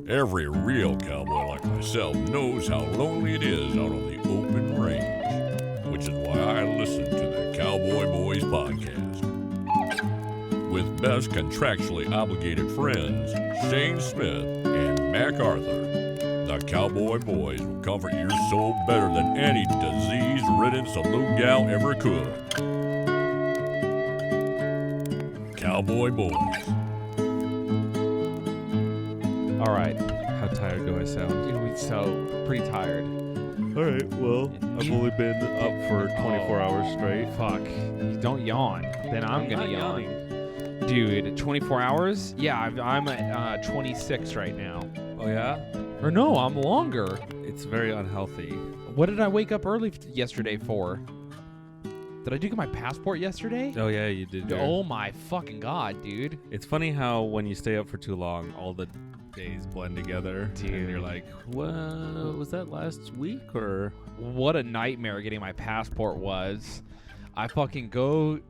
Every real cowboy like myself knows how lonely it is out on the open range, which is why I listen to the Cowboy Boys podcast. With best contractually obligated friends, Shayne Smith and Mac Arthur, the Cowboy Boys will comfort your soul better than any disease-ridden saloon gal ever could. Cowboy Boys. All right. How tired do I sound? So pretty tired. All right, well, I've only been up for 24 hours straight. Fuck. Don't yawn. Then I'm gonna not yawn. yawning. Dude, 24 hours? Yeah, I'm at 26 right now. Oh, yeah? Or no, I'm longer. It's very unhealthy. What did I wake up early yesterday for? Did I do get my passport yesterday? Oh, yeah, you did. Oh my fucking god, dude. It's funny how when you stay up for too long, all the days blend together. Dude. And you're like, what? Was that last week or? What a nightmare getting my passport was. I fucking go.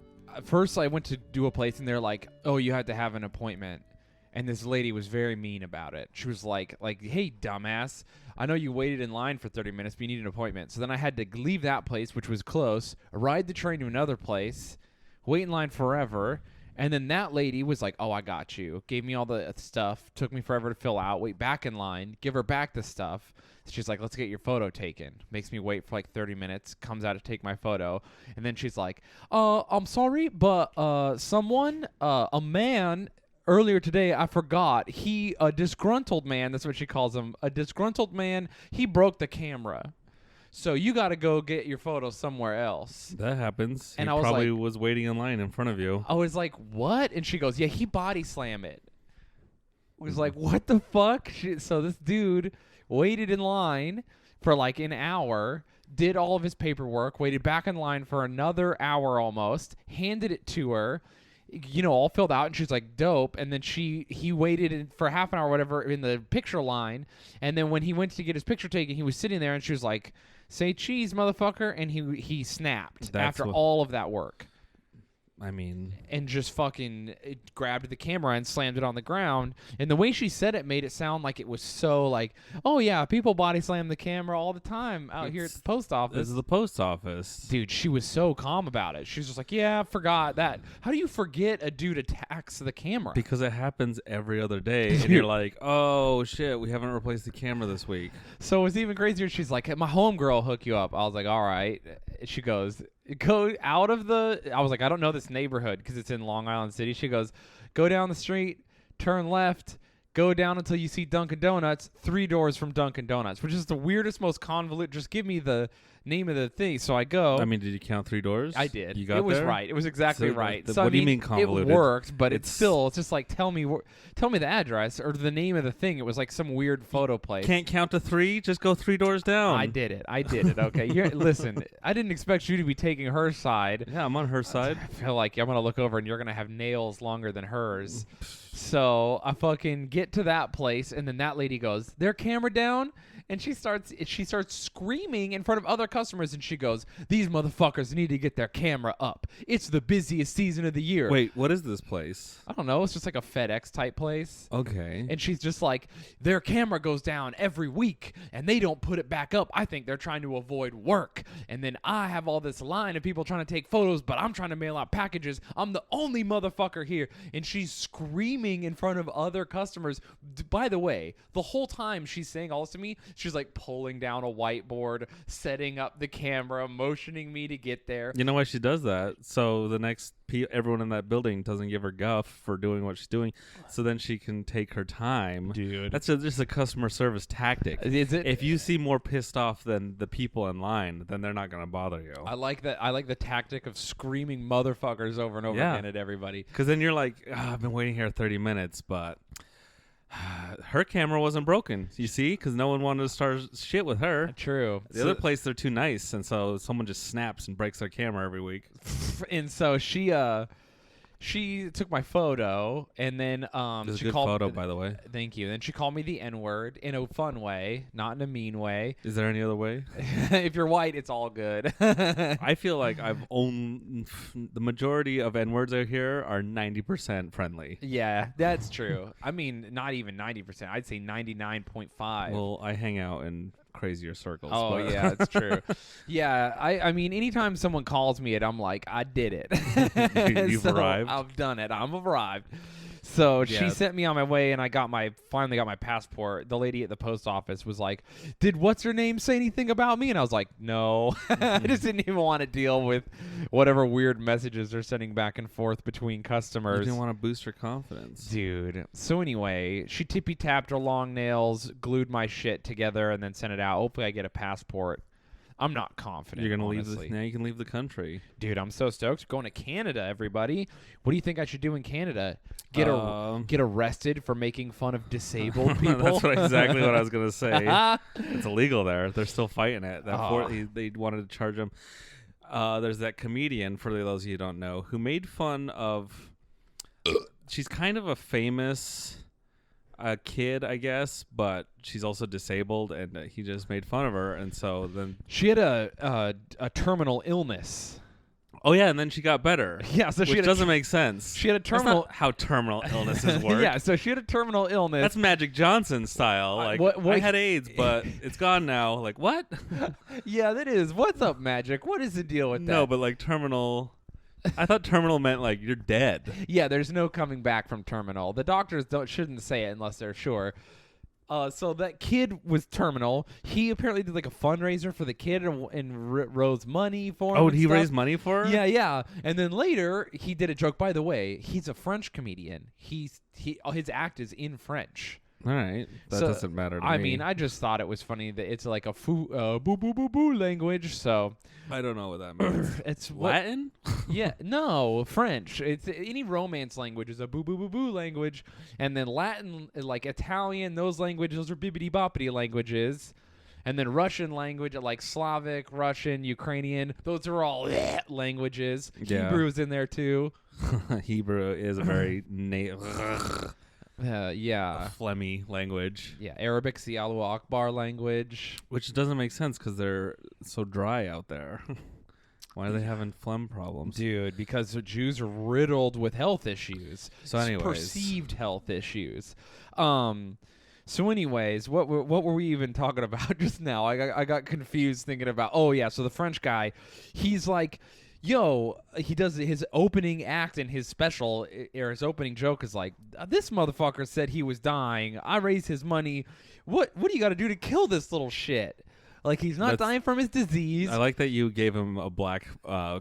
First, I went to do a place, and they're like, "Oh, you had to have an appointment." And this lady was very mean about it. She was like, "Hey, dumbass, I know you waited in line for 30 minutes, but you need an appointment." So then I had to leave that place, which was close, ride the train to another place, wait in line forever. And then that lady was like, "Oh, I got you." Gave me all the stuff. Took me forever to fill out. Wait back in line. Give her back the stuff. She's like, "Let's get your photo taken." Makes me wait for like 30 minutes. Comes out to take my photo. And then she's like, I'm sorry, but a man earlier today, I forgot. A disgruntled man, that's what she calls him. A disgruntled man, he broke the camera. So you got to go get your photo somewhere else. That happens. And he I was probably like- was waiting in line in front of you. I was like, what? And she goes, yeah, he body slammed it. I was like, what the fuck? So this dude waited in line for like an hour, did all of his paperwork, waited back in line for another hour almost, handed it to her, all filled out, and she's like, dope. And then he waited for half an hour or whatever in the picture line, and then when he went to get his picture taken, he was sitting there, and she was like, say cheese, motherfucker, and he snapped after all of that work. I mean, And just fucking grabbed the camera and slammed it on the ground. And the way she said it made it sound like it was so like, oh yeah, people body slam the camera all the time out here at the post office. this is the post office. Dude, she was so calm about it. She was just like, yeah, I forgot that. How do you forget a dude attacks the camera? Because it happens every other day, and you're like, oh shit, we haven't replaced the camera this week. So it was even crazier. She's like, my homegirl will hook you up. I was like, all right. She goes, go out of I was like, I don't know this neighborhood because it's in Long Island City. She goes, go down the street, turn left, go down until you see Dunkin' Donuts, 3 doors from Dunkin' Donuts, which is the weirdest, most convoluted. Just give me the name of the thing. So I go. I mean, did you count 3 doors? I did. You got it was there? right. It was exactly So right. what So do you mean convoluted? It worked, but it's It's- just like tell me the address or the name of the thing. It was like some weird photo place. Can't count to 3? Just go 3 doors down. I did it. Okay. Listen, I didn't expect you to be taking her side. Yeah, I'm on her side. I feel like I'm gonna look over and you're gonna have nails longer than hers. So I fucking get to that place, and then that lady goes, "Their camera down," and she starts screaming in front of other customers, and she goes, "These motherfuckers need to get their camera up. It's the busiest season of the year." Wait, what is this place? I don't know. It's just like a FedEx type place. Okay. And she's just like, their camera goes down every week and they don't put it back up. I think they're trying to avoid work. And then I have all this line of people trying to take photos, but I'm trying to mail out packages. I'm the only motherfucker here. And she's screaming in front of other customers. By the way, the whole time she's saying all this to me, she's like pulling down a whiteboard, setting up the camera, motioning me to get there. You know why she does that? So the next everyone in that building doesn't give her guff for doing what she's doing, so then she can take her time. Dude. That's just a customer service tactic. Is it? If you seem more pissed off than the people in line, then they're not going to bother you. I like that. I like the tactic of screaming motherfuckers over and over Yeah. again at everybody. Because then you're like, I've been waiting here 30 minutes, but her camera wasn't broken. You see? Because no one wanted to start shit with her. True. The other place, they're too nice, and so someone just snaps and breaks their camera every week. And so she She took my photo, and then This is a she good called. photo, by the way. Thank you. Then she called me the N-word in a fun way, not in a mean way. Is there any other way? If you're white, it's all good. I feel like I've owned the majority of N-words out here are 90% friendly. Yeah, that's true. I mean, not even 90%. I'd say 99.5. Well, I hang out in crazier circles. Oh but yeah, it's true. Yeah, I mean, anytime someone calls me it, I'm like, I did it. You've So, arrived. I've done it. I'm arrived. So Yeah. she sent me on my way, and I finally got my passport. The lady at the post office was like, "Did what's her name say anything about me?" And I was like, "No." I just didn't even want to deal with whatever weird messages they're sending back and forth between You customers. didn't want to boost her confidence. Dude. So anyway, she tippy tapped her long nails, glued my shit together, and then sent it out. Hopefully, I get a passport. I'm not confident. You're gonna honestly. leave. Now you can leave the country. Dude, I'm so stoked. Going to Canada, everybody. What do you think I should do in Canada? Get arrested for making fun of disabled people? That's exactly what I was gonna say. It's illegal there. They're still fighting it. They wanted to charge him. There's that comedian, for those of you who don't know, who made fun of. She's kind of a famous kid, I guess, but she's also disabled, and he just made fun of her, and so then She had a terminal illness. oh yeah, and then she got better. Yeah, so she which had doesn't make sense. she had a That's terminal. not how terminal illnesses work. Yeah, so she had a terminal illness. That's Magic Johnson style. Like what- I had AIDS, but it's gone now. Like what? Yeah, that is. What's up, Magic? What is the deal with that? No, but like terminal. I thought terminal meant like you're dead. Yeah, there's no coming back from terminal. The doctors shouldn't say it unless they're sure. So that kid was terminal. He apparently did like a fundraiser for the kid and rose money for him. Oh, and did he stuff. raise money for her? Yeah, yeah. And then later he did a joke. By the way, he's a French comedian. His act is in French. All right, that So, doesn't matter to me. I mean, I just thought it was funny that it's like a boo boo boo boo language. So I don't know what that means. it's Latin? yeah, no, French. It's any romance language is a boo boo boo boo language, and then Latin, like Italian, those languages, those are bibbity boppity languages, and then Russian language, like Slavic, Russian, Ukrainian, those are all languages. Yeah. Hebrew's in there too. Hebrew is a very Yeah. phlegmy language, Yeah, Arabic's the Allahu Akbar language. which doesn't make sense because they're so dry out there. Why are they having phlegm problems? Dude, because the Jews are riddled with health issues. So anyways. Perceived health issues. So anyways, what were we even talking about just now? I got confused thinking about, oh yeah, so the French guy, he's like, yo, he does his opening act in his special, or his opening joke is like, this motherfucker said he was dying. I raised his money. What do you got to do to kill this little shit? Like, he's not dying from his disease. I like that you gave him a black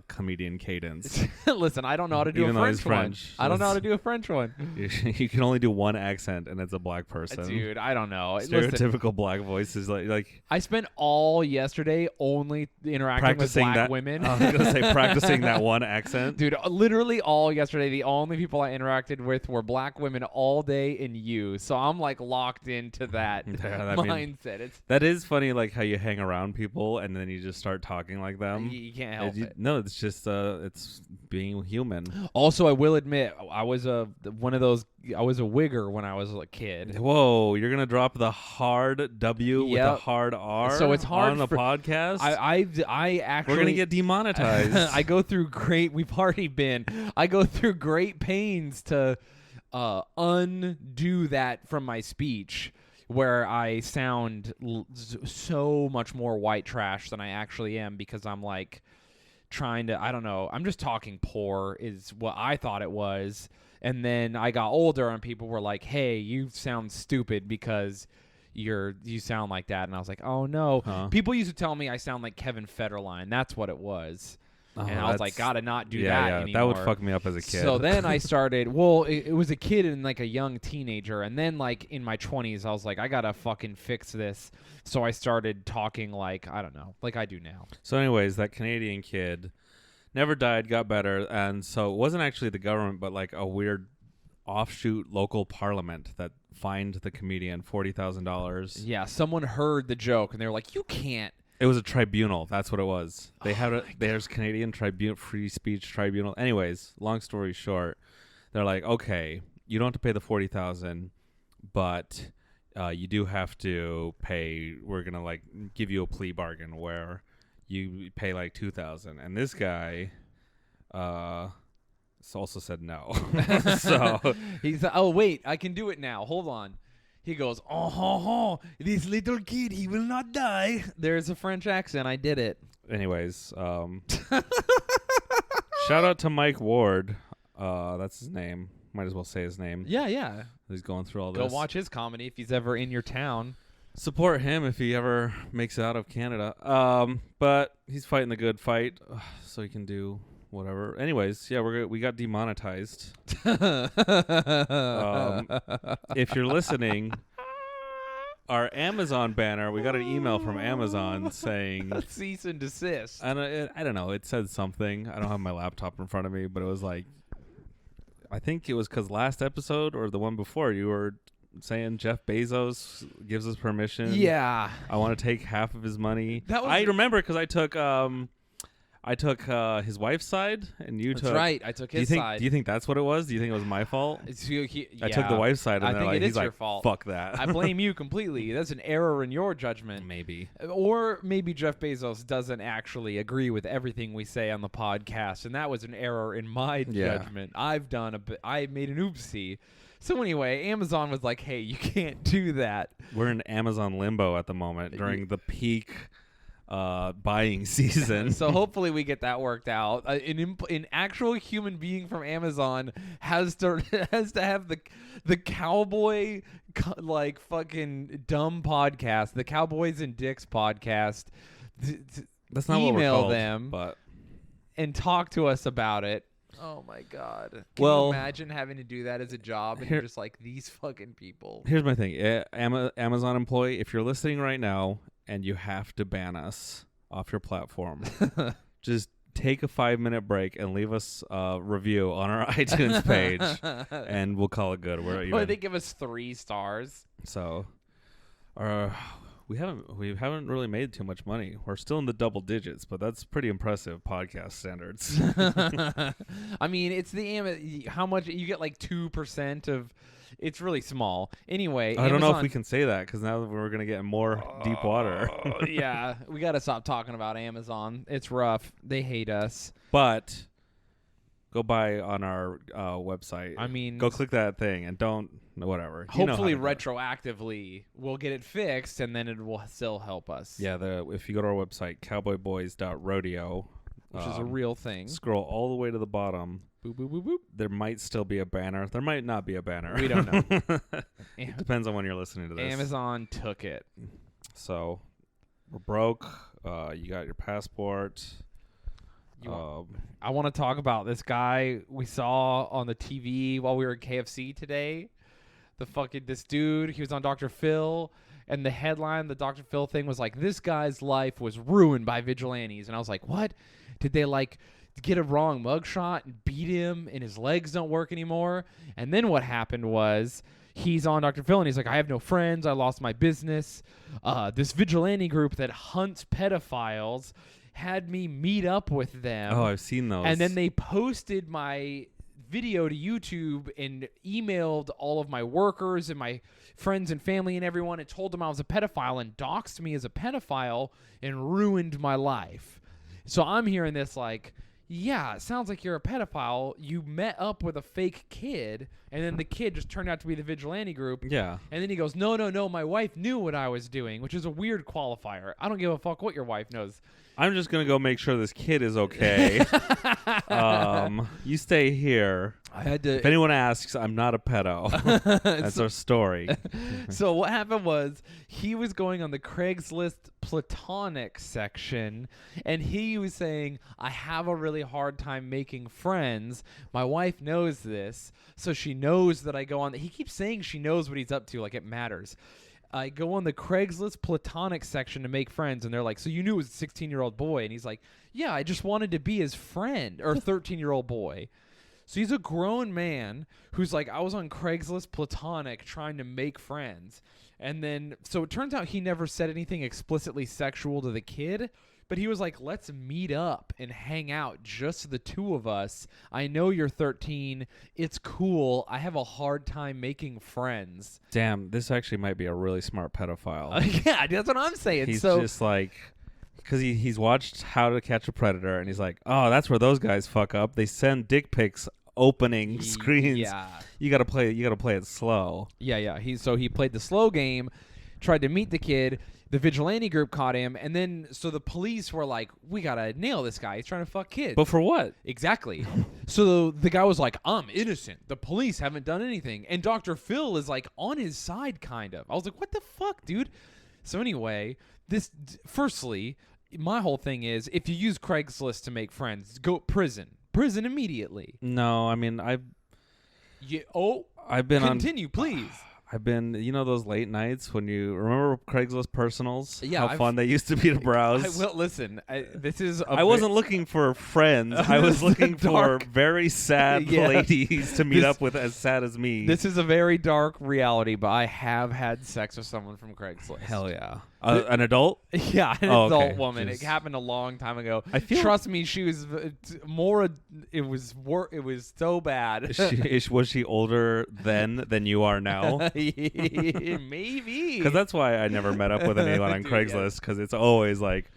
comedian cadence. Listen, I don't know how to do Even a though he's French one. French. I don't know how to do a French one. You can only do one accent, and it's a black person. Dude, I don't know. Listen, Stereotypical black voice is like I spent all yesterday only interacting with practicing black that. women. I was gonna say practicing that one accent. Dude, literally all yesterday, the only people I interacted with were black women all day and you. So I'm like locked into that Yeah, I mean, mindset. that is funny, like how you hang around people and then you just start talking like them. You can't help it. No, it's just it's being human. Also, I will admit, I was a wigger when I was a kid. Whoa, you're gonna drop the hard W with a hard R. So it's hard on the podcast. I actually We're gonna get demonetized. I go through I go through great pains to undo that from my speech, where I sound so much more white trash than I actually am, because I'm like trying to, I don't know, I'm just talking poor is what I thought it was. And then I got older and people were like, hey, you sound stupid because you sound like that. And I was like, oh no. Huh. People used to tell me I sound like Kevin Federline. That's what it was. And I was like, gotta not do that anymore. That would fuck me up as a kid. So then I started, it was a kid and like a young teenager. And then like in my 20s, I was like, I gotta fucking fix this. So I started talking like, I don't know, like I do now. So anyways, that Canadian kid never died, got better. And so it wasn't actually the government, but like a weird offshoot local parliament that fined the comedian $40,000. Yeah, someone heard the joke and they were like, you can't It was a tribunal. That's what it was. They had there's Canadian tribunal, free speech tribunal. Anyways, long story short, they're like, okay, you don't have to pay the $40,000, but you do have to pay. We're gonna like give you a plea bargain where you pay like $2,000. And this guy, also said no. So he's oh wait, I can do it now. Hold on. He goes, this little kid, he will not die. There's a French accent. I did it. Anyways, shout out to Mike Ward. That's his name. Might as well say his name. Yeah. He's going through all Go this. watch his comedy if he's ever in your town. Support him if he ever makes it out of Canada. But he's fighting the good fight, so he can do whatever. Anyways, yeah, we got demonetized. If you're listening, our Amazon banner, we got an email from Amazon saying cease and desist. And I don't know, it said something. I don't have my laptop in front of me, but it was like, I think it was because last episode or the one before you were saying Jeff Bezos gives us permission. Yeah, I want to take half of his money. I remember because I took his wife's side, and you That's took. right. I took his side. Do you think that's what it was? Do you think it was my fault? I took the wife's side, and I think it he's is like, your fault. Fuck that. I blame you completely. That's an error in your judgment. Maybe. Or maybe Jeff Bezos doesn't actually agree with everything we say on the podcast, and that was an error in my judgment. I made an oopsie. So anyway, Amazon was like, hey, you can't do that. We're in Amazon limbo at the moment during the peak buying season. So hopefully we get that worked out. An actual human being from Amazon has to have the Cowboy like fucking dumb podcast, the Cowboys and Dicks podcast. That's not email what we're called, them but and talk to us about it. Oh my God. Can you imagine having to do that as a job and you're just like, these fucking people. Here's my thing. Amazon employee, if you're listening right now and you have to ban us off your platform, just take a 5-minute break and leave us a review on our iTunes page and we'll call it good. Well, they give us 3 stars. So we haven't really made too much money. We're still in the double digits, but that's pretty impressive podcast standards. I mean, it's how much you get, like 2% of. It's really small. Anyway, I don't know if we can say that because now we're gonna get more deep water. Yeah, we gotta stop talking about Amazon. It's rough. They hate us. But go buy on our website. I mean, go click that thing and don't whatever. Hopefully, retroactively, we'll get it fixed, and then it will still help us. Yeah, if you go to our website, cowboyboys.rodeo, which is a real thing. Scroll all the way to the bottom. Boop, boop, boop, boop. There might still be a banner. There might not be a banner. We don't know. It depends on when you're listening to this. Amazon took it. So we're broke. You got your passport. I want to talk about this guy we saw on the TV while we were at KFC today. This dude, he was on Dr. Phil, and the headline, the Dr. Phil thing was like, this guy's life was ruined by vigilantes. And I was like, what? Did they like get a wrong mugshot and beat him and his legs don't work anymore? And then what happened was he's on Dr. Phil and he's like, I have no friends. I lost my business. This vigilante group that hunts pedophiles had me meet up with them. Oh, I've seen those. And then they posted my video to YouTube and emailed all of my workers and my friends and family and everyone and told them I was a pedophile and doxed me as a pedophile and ruined my life. So I'm hearing this like, yeah, it sounds like you're a pedophile. You met up with a fake kid, and then the kid just turned out to be the vigilante group. Yeah. And then he goes, no, my wife knew what I was doing, which is a weird qualifier. I don't give a fuck what your wife knows. I'm just going to go make sure this kid is okay. You stay here. I had to. If anyone asks, I'm not a pedo. That's our story. So what happened was he was going on the Craigslist platonic section, and he was saying, I have a really hard time making friends. My wife knows this, so she knows that I go on. He keeps saying she knows what he's up to, like it matters. I go on the Craigslist platonic section to make friends, and they're like, so you knew it was a 16-year-old boy? And he's like, yeah, I just wanted to be his friend, or 13-year-old boy. So he's a grown man who's like, I was on Craigslist platonic trying to make friends. And then, so it turns out he never said anything explicitly sexual to the kid, but he was like, let's meet up and hang out, just the two of us. I know you're 13. It's cool. I have a hard time making friends. Damn, this actually might be a really smart pedophile. Yeah, that's what I'm saying. He's so just like, because he's watched How to Catch a Predator, and he's like, oh, that's where those guys fuck up. They send dick pics opening screens. Yeah. You gotta play it slow. Yeah. He played the slow game, tried to meet the kid. The vigilante group caught him, and then so the police were like, we gotta nail this guy. He's trying to fuck kids. But for what? Exactly. So the guy was like, I'm innocent. The police haven't done anything. And Dr. Phil is like on his side, kind of. I was like, what the fuck, dude? So anyway, firstly, my whole thing is, if you use Craigslist to make friends, go prison immediately. No, I mean, I've been continue, please. I've been, those late nights when you remember Craigslist personals? Yeah, how fun they used to be to browse. Listen. I wasn't looking for friends. I was looking for very sad ladies to meet up with as sad as me. This is a very dark reality, but I have had sex with someone from Craigslist. Hell yeah. An adult? Yeah, an adult woman. Jeez. It happened a long time ago. Trust me, she was more. It was so bad. Was she older then than you are now? Maybe. Because that's why I never met up with anyone on Craigslist, because it's always like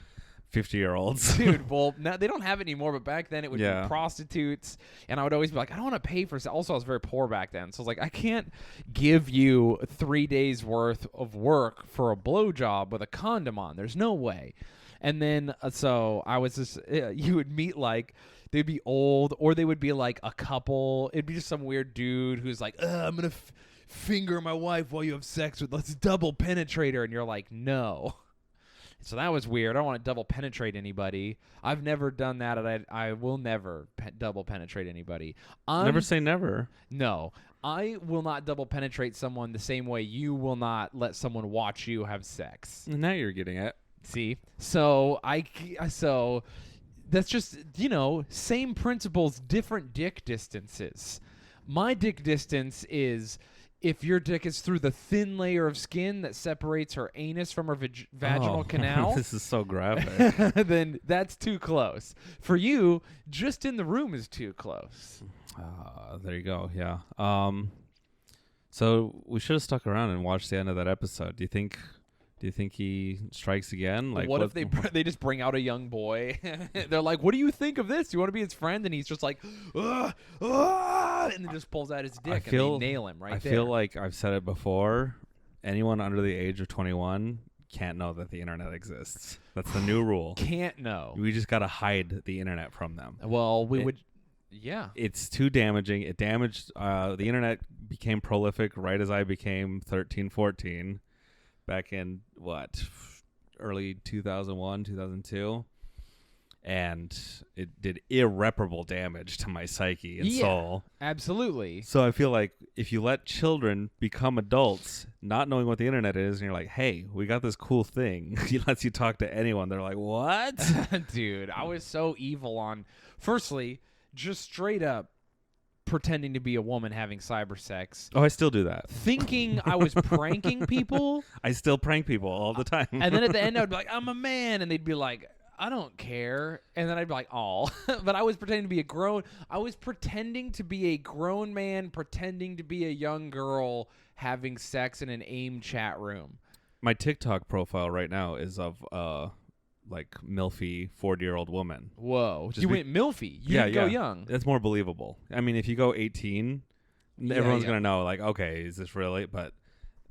50-year-olds. Dude, well, now they don't have it anymore, but back then it would be prostitutes, and I would always be like, I don't want to pay for it. Also, I was very poor back then, so I was like, I can't give you 3 days worth of work for a blowjob with a condom on. There's no way. And then, so I was just, you would meet like, they'd be old, or they would be like a couple. It'd be just some weird dude who's like, I'm going to finger my wife while you have sex with, let's double penetrate her. And you're like, no. So that was weird. I don't want to double penetrate anybody. I've never done that, and I will never double penetrate anybody. Never say never. No. I will not double penetrate someone the same way you will not let someone watch you have sex. Now you're getting it. See? So that's just, same principles, different dick distances. My dick distance is if your dick is through the thin layer of skin that separates her anus from her vaginal canal. This is so graphic. Then that's too close. For you, just in the room is too close. There you go. Yeah. So we should have stuck around and watched the end of that episode. Do you think he strikes again? Like, what if they just bring out a young boy? They're like, "What do you think of this? Do you want to be his friend?" And he's just like, and then just pulls out his dick and they nail him right there. I feel like I've said it before. Anyone under the age of 21 can't know that the internet exists. That's the new rule. Can't know. We just gotta hide the internet from them. Well, yeah. It's too damaging. It damaged. The internet became prolific right as I became 13, 14. Back in early 2001, 2002, and it did irreparable damage to my psyche and soul. Absolutely. So I feel like if you let children become adults, not knowing what the internet is, and you're like, "Hey, we got this cool thing," it lets you talk to anyone. They're like, "What?" Dude, I was so evil on. Firstly, just straight up pretending to be a woman having cyber sex. Oh, I still do that. Thinking I was pranking people. I still prank people all the time. And then at the end, I would be like, I'm a man. And they'd be like, I don't care. And then I'd be like, oh. But I was pretending to be a grown man, pretending to be a young girl having sex in an AIM chat room. My TikTok profile right now is of like milfy 40-year-old woman. Whoa. You went milfy. You didn't go young. That's more believable. I mean, if you go 18, everyone's going to know, like, okay, is this really? But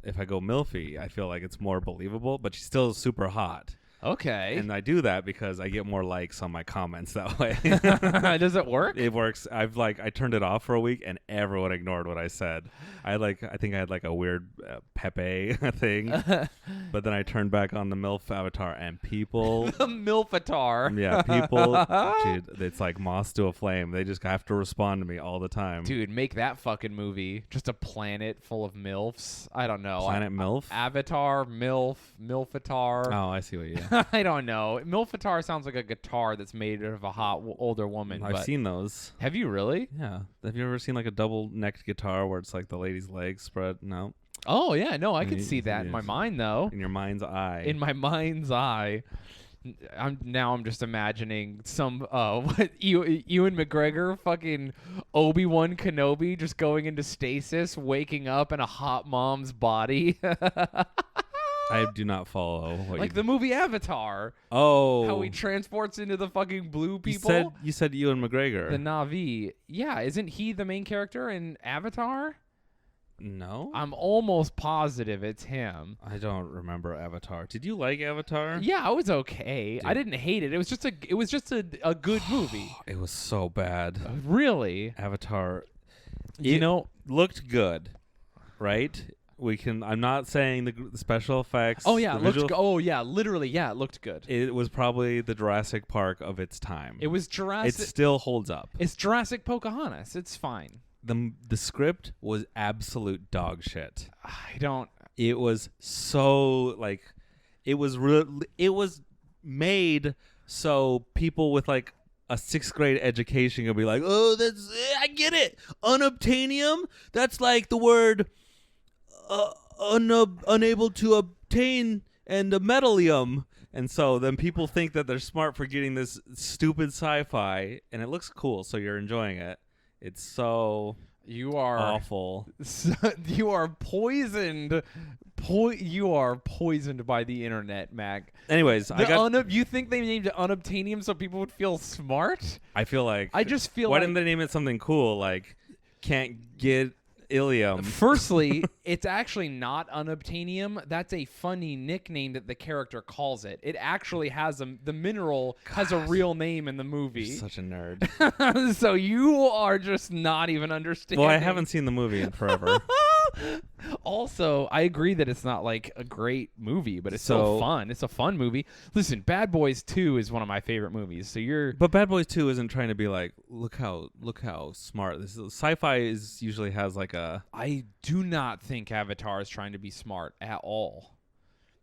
if I go milfy, I feel like it's more believable, but she's still super hot. Okay. And I do that because I get more likes on my comments that way. Does it work? It works. I turned it off for a week and everyone ignored what I said. I think I had like a weird Pepe thing, but then I turned back on the MILF avatar and people. The MILF avatar. Yeah, people. Dude, it's like moths to a flame. They just have to respond to me all the time. Dude, make that fucking movie. Just a planet full of MILFs. I don't know. Planet MILF? Avatar, MILF, MILFatar. Oh, I see what you I don't know. Milfatar sounds like a guitar that's made of a hot older woman. I've but seen those. Have you really? Yeah. Have you ever seen like a double-necked guitar where it's like the lady's legs spread? No. Oh yeah, no, I could Ye- see that in my yes. mind though. In your mind's eye. In my mind's eye. I'm just imagining some what Ewan McGregor fucking Obi-Wan Kenobi just going into stasis, waking up in a hot mom's body. I do not follow. What Like the movie Avatar. Oh. How he transports into the fucking blue people. You said Ewan McGregor. The Na'vi. Yeah, isn't he the main character in Avatar? No. I'm almost positive it's him. I don't remember Avatar. Did you like Avatar? Yeah, it was okay. I didn't hate it. It was just a good movie. It was so bad. Really? Avatar. You It know, looked good, right? I'm not saying the special effects. oh yeah, the it looked visual- oh yeah, literally, yeah, it looked good. It was probably the Jurassic Park of its time. It was It Jurassic. still holds up. It's Jurassic Pocahontas. It's fine. The script was absolute dog shit. I don't. It was so like, it was made so people with like a 6th grade education could be like, oh, I get it. Unobtainium. That's like the word unable to obtain and a metallium. And so then people think that they're smart for getting this stupid sci-fi, and it looks cool, so you're enjoying it. It's so You are awful. you are poisoned. You are poisoned by the internet, Mac. Anyways, You think they named it unobtainium so people would feel smart? I feel like I just feel why like didn't they name it something cool like can't get ilium? Firstly, it's actually not unobtainium. That's a funny nickname that the character calls it. It actually has the mineral has a real name in the movie. You're such a nerd. So you are just not even understanding. Well, I haven't seen the movie in forever. Also, I agree that it's not like a great movie, but it's So- still fun. It's a fun movie. Listen, Bad Boys 2 is one of my favorite movies. So you're But Bad Boys 2 isn't trying to be like, look how smart this is. Sci-fi usually has like a. I do not think Avatar is trying to be smart at all.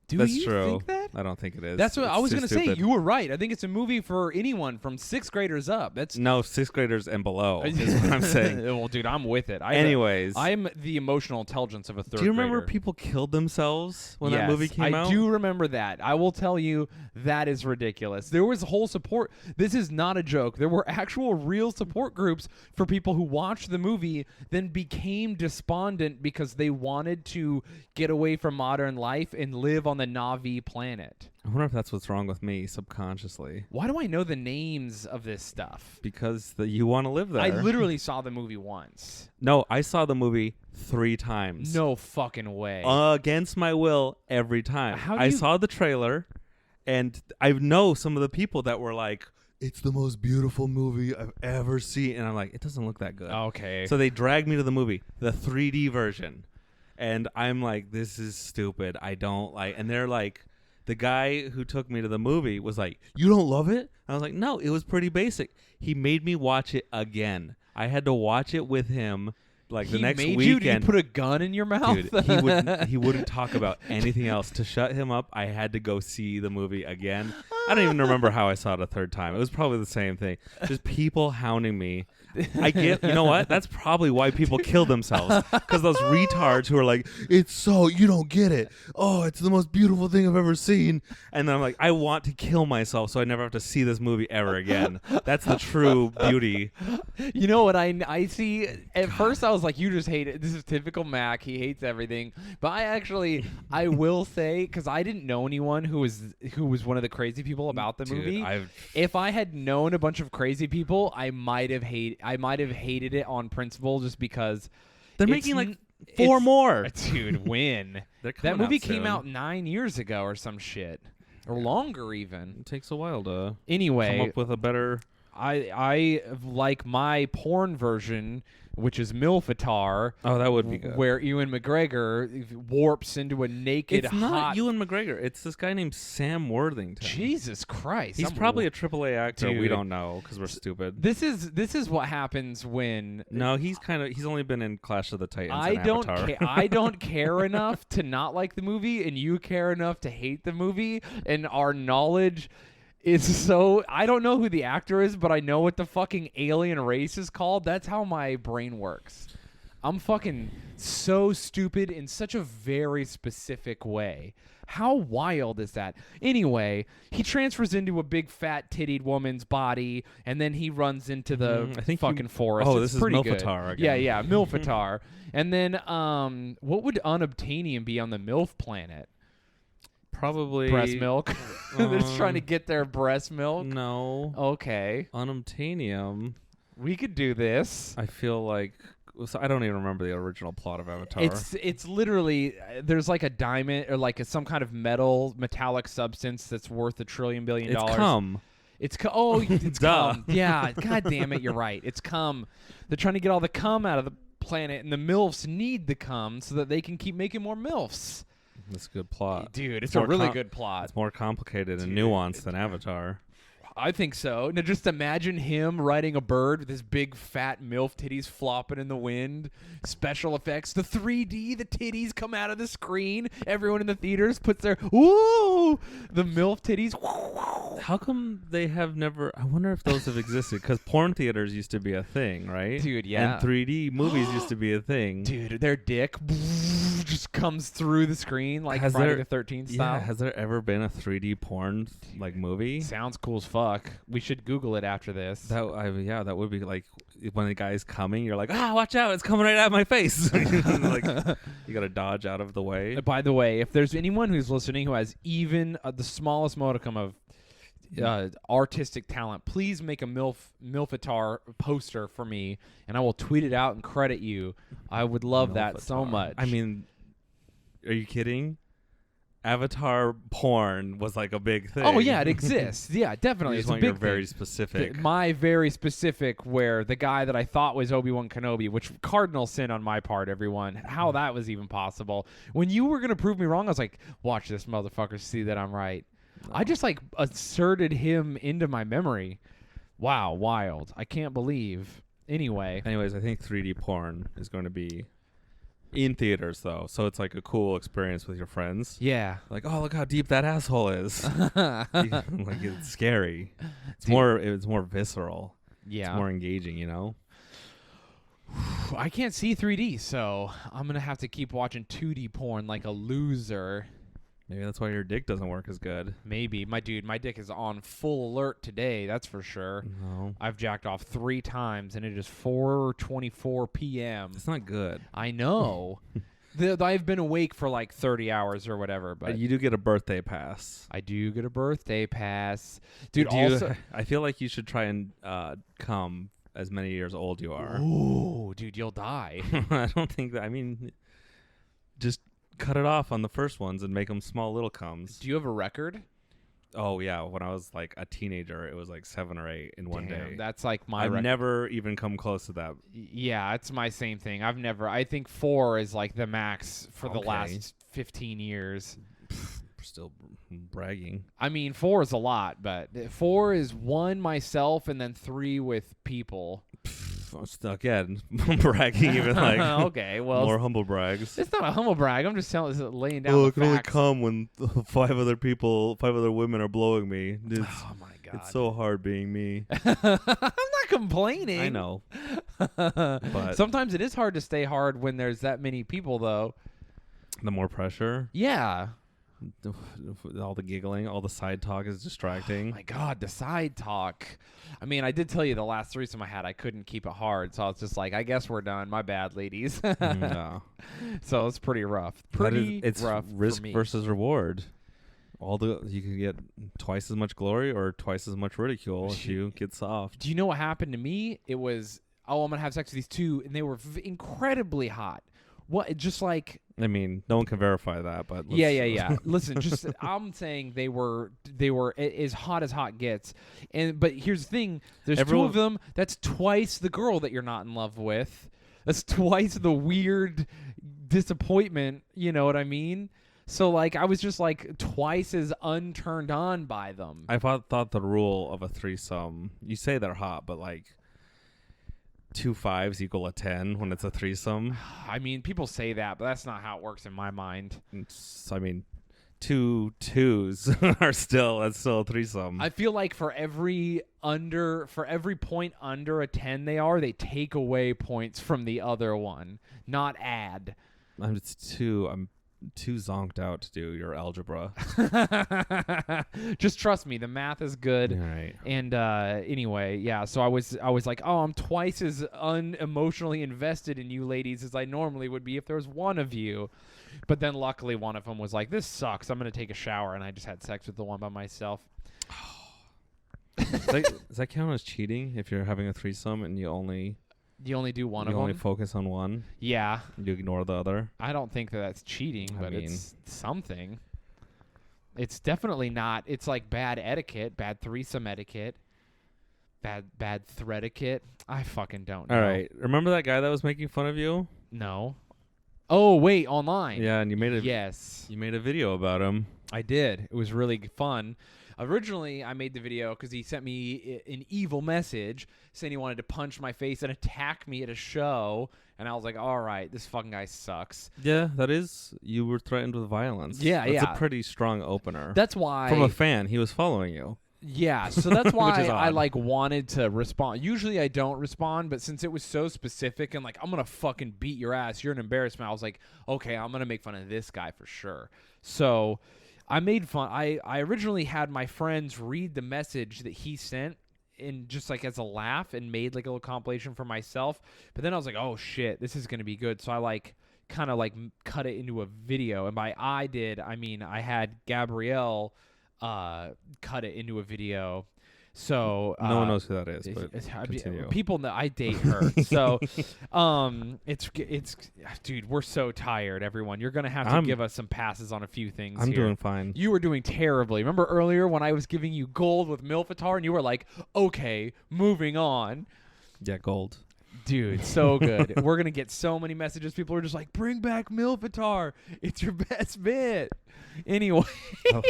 Do That's you true. think that? I don't think it is. That's what I It's was too going to say. stupid. You were right. I think it's a movie for anyone from 6th graders up. That's No, 6th graders and below is what I'm saying. Well, dude, I'm with it. Anyways, I'm the emotional intelligence of a third do you remember grader. people killed themselves when that Yes, movie came out? I do remember that. I will tell you that is ridiculous. There was whole support. This is not a joke. There were actual real support groups for people who watched the movie, then became despondent because they wanted to get away from modern life and live on the Na'vi planet. I wonder if that's what's wrong with me subconsciously. Why do I know the names of this stuff? Because you want to live there. I literally saw the movie once. No, I saw the movie 3 times. No fucking way. Against my will every time. How do I you- saw the trailer, and I know some of the people that were like, it's the most beautiful movie I've ever seen. And I'm like, it doesn't look that good. Okay. So they dragged me to the movie, the 3D version. And I'm like, this is stupid. I don't like. And they're like, the guy who took me to the movie was like, you don't love it? I was like, no, it was pretty basic. He made me watch it again. I had to watch it with him like the next made weekend. you? Did he put a gun in your mouth? Dude, he wouldn't talk about anything else. To shut him up, I had to go see the movie again. I don't even remember how I saw it a third time. It was probably the same thing. Just people hounding me. I get, you know what? That's probably why people kill themselves. Because those retards who are like, it's so, you don't get it. Oh, it's the most beautiful thing I've ever seen. And then I'm like, I want to kill myself so I never have to see this movie ever again. That's the true beauty. You know what I see? At first I was like, you just hate it. This is typical Mac. He hates everything. But I will say, because I didn't know anyone who was one of the crazy people about the movie. If I had known a bunch of crazy people, I might have hated it on principle just because They're making like 4 more. Dude, when? That That movie came out 9 years ago or some shit. Or longer even. It takes a while to Anyway, come up with a better. I like my porn version, which is Milfatar. Oh, that would be good. Where Ewan McGregor warps into a naked, It's hot. not Ewan McGregor. It's this guy named Sam Worthington. Jesus Christ! He's probably a AAA actor. Dude. We don't know because we're stupid. This is what happens when. No, he's only been in Clash of the Titans. I and don't Avatar. I don't care enough to not like the movie, and you care enough to hate the movie, and our knowledge is so. I don't know who the actor is, but I know what the fucking alien race is called. That's how my brain works. I'm fucking so stupid in such a very specific way. How wild is that? Anyway, he transfers into a big fat tittied woman's body, and then he runs into the fucking forest. Oh, It's this is pretty Milfatar good. again. Yeah, Milfatar. And then what would unobtainium be on the MILF planet? Probably Breast milk. They're just trying to get their breast milk. No. Okay. Unobtainium. We could do this. I feel like I don't even remember the original plot of Avatar. It's literally there's like a diamond or like some kind of metallic substance that's worth $1 trillion billion. It's cum. It's cum. Yeah. God damn it, you're right. It's cum. They're trying to get all the cum out of the planet, and the MILFs need the cum so that they can keep making more MILFs. That's a good plot. Dude, it's a really good plot. It's more complicated and nuanced than Avatar. I think so. Now just imagine him riding a bird with his big fat MILF titties flopping in the wind. Special effects. The 3D, the titties come out of the screen. Everyone in the theaters puts their, ooh, the MILF titties. How come they have never... I wonder if those have existed, because porn theaters used to be a thing, right? Dude, yeah. And 3D movies used to be a thing. Dude, their dick just comes through the screen like Friday the 13th style. Yeah, has there ever been a 3D porn movie? Sounds cool as fuck. We should Google it after this. That would be like when the guy's coming, you're like, watch out, it's coming right at my face. Like, you gotta dodge out of the way. By the way, if there's anyone who's listening who has even the smallest modicum of artistic talent, please make a Milfatar poster for me, and I will tweet it out and credit you. I would love that so much. I mean, are you kidding? Avatar porn was like a big thing. Oh yeah, it exists. Yeah, definitely. It's a big very thing. specific. My very specific, where the guy that I thought was Obi-Wan Kenobi, which cardinal sin on my part, everyone. How that was even possible. When you were gonna prove me wrong, I was like, watch this motherfucker see that I'm right. No. I just like asserted him into my memory. Wow, wild. I can't believe. Anyways, I think 3D porn is going to be in theaters, though, so it's like a cool experience with your friends. Yeah. Like, oh, look how deep that asshole is. Like, it's scary. It's more visceral. Yeah. It's more engaging, you know? I can't see 3D, so I'm going to have to keep watching 2D porn like a loser. Maybe that's why your dick doesn't work as good. Maybe. My dick is on full alert today, that's for sure. No. I've jacked off 3 times, and it is 4:24 p.m. It's not good. I know. I've been awake for like 30 hours or whatever. But you do get a birthday pass. I do get a birthday pass. Dude, I feel like you should try and come as many years old you are. Ooh, dude, you'll die. I don't think that. I mean, just cut it off on the first ones and make them small little comes. Do you have a record? Oh yeah, when I was like a teenager, it was like 7 or 8 in one day. That's like my I've never even come close to that. Yeah, it's my same thing. I think 4 is like the max for the last 15 years. Still bragging. I mean, 4 is a lot, but 4 is 1 myself and then 3 with people. Again, bragging even like okay, well, more humble brags. It's not a humble brag. I'm just laying down. Oh, I can only come when 5 other women are blowing me. Oh my god, it's so hard being me. I'm not complaining. I know, but sometimes it is hard to stay hard when there's that many people, though. The more pressure. Yeah. All the giggling, all the side talk is distracting. Oh my god, the side talk. I mean, I did tell you the last threesome I had, I couldn't keep it hard, so I was just like, I guess we're done. My bad, ladies. No. So it's pretty rough. It's rough. Risk versus reward. You can get twice as much glory or twice as much ridicule if you get soft. Do you know what happened to me? It was, I'm gonna have sex with these 2, and they were incredibly hot. What? Just like. I mean, no one can verify that, but Yeah. Listen, just I'm saying they were as hot gets, but here's the thing: there's two of them. That's twice the girl that you're not in love with. That's twice the weird disappointment. You know what I mean? So like, I was just like twice as unturned on by them. I thought the rule of a threesome. You say they're hot, but like. 2 5s equal a 10 when it's a threesome. I mean, people say that, but that's not how it works in my mind. I mean, 2 2s are still a threesome. I feel like for every point under a 10 they take away points from the other one, not add. I'm too zonked out to do your algebra. Just trust me, the math is good. All right. And anyway, yeah, so I was like, oh, I'm twice as unemotionally invested in you ladies as I normally would be if there was one of you. But then luckily one of them was like, this sucks, I'm going to take a shower, and I just had sex with the one by myself. Does that count as cheating if you're having a threesome and you only do one of them? You only focus on one? Yeah. You ignore the other? I don't think that's cheating, but it's something. It's definitely not. It's like bad etiquette, bad threesome etiquette, bad thread etiquette. I fucking don't know. All right. Remember that guy that was making fun of you? No. Oh, wait, online. Yeah, and you made a video about him. I did. It was really fun. Originally, I made the video because he sent me an evil message saying he wanted to punch my face and attack me at a show. And I was like, all right, this fucking guy sucks. Yeah, that is. You were threatened with violence. Yeah, That's a pretty strong opener. That's why. From a fan. He was following you. Yeah, so that's why I wanted to respond. Usually I don't respond, but since it was so specific and like, I'm going to fucking beat your ass, you're an embarrassment, I was like, okay, I'm going to make fun of this guy for sure. So I made fun. I originally had my friends read the message that he sent in just like as a laugh and made like a little compilation for myself. But then I was like, oh shit, this is going to be good. So I kind of cut it into a video. And by I had Gabrielle cut it into a video. So no one knows who that is, but continue. People know I date her. So it's dude, we're so tired, everyone. You're gonna have to give us some passes on a few things. I'm doing fine. You were doing terribly. Remember earlier when I was giving you gold with Milfitar and you were like, okay, moving on. Yeah, gold. Dude, so good. We're gonna get so many messages. People are just like, bring back Milfitar. It's your best bit. Anyway. Oh.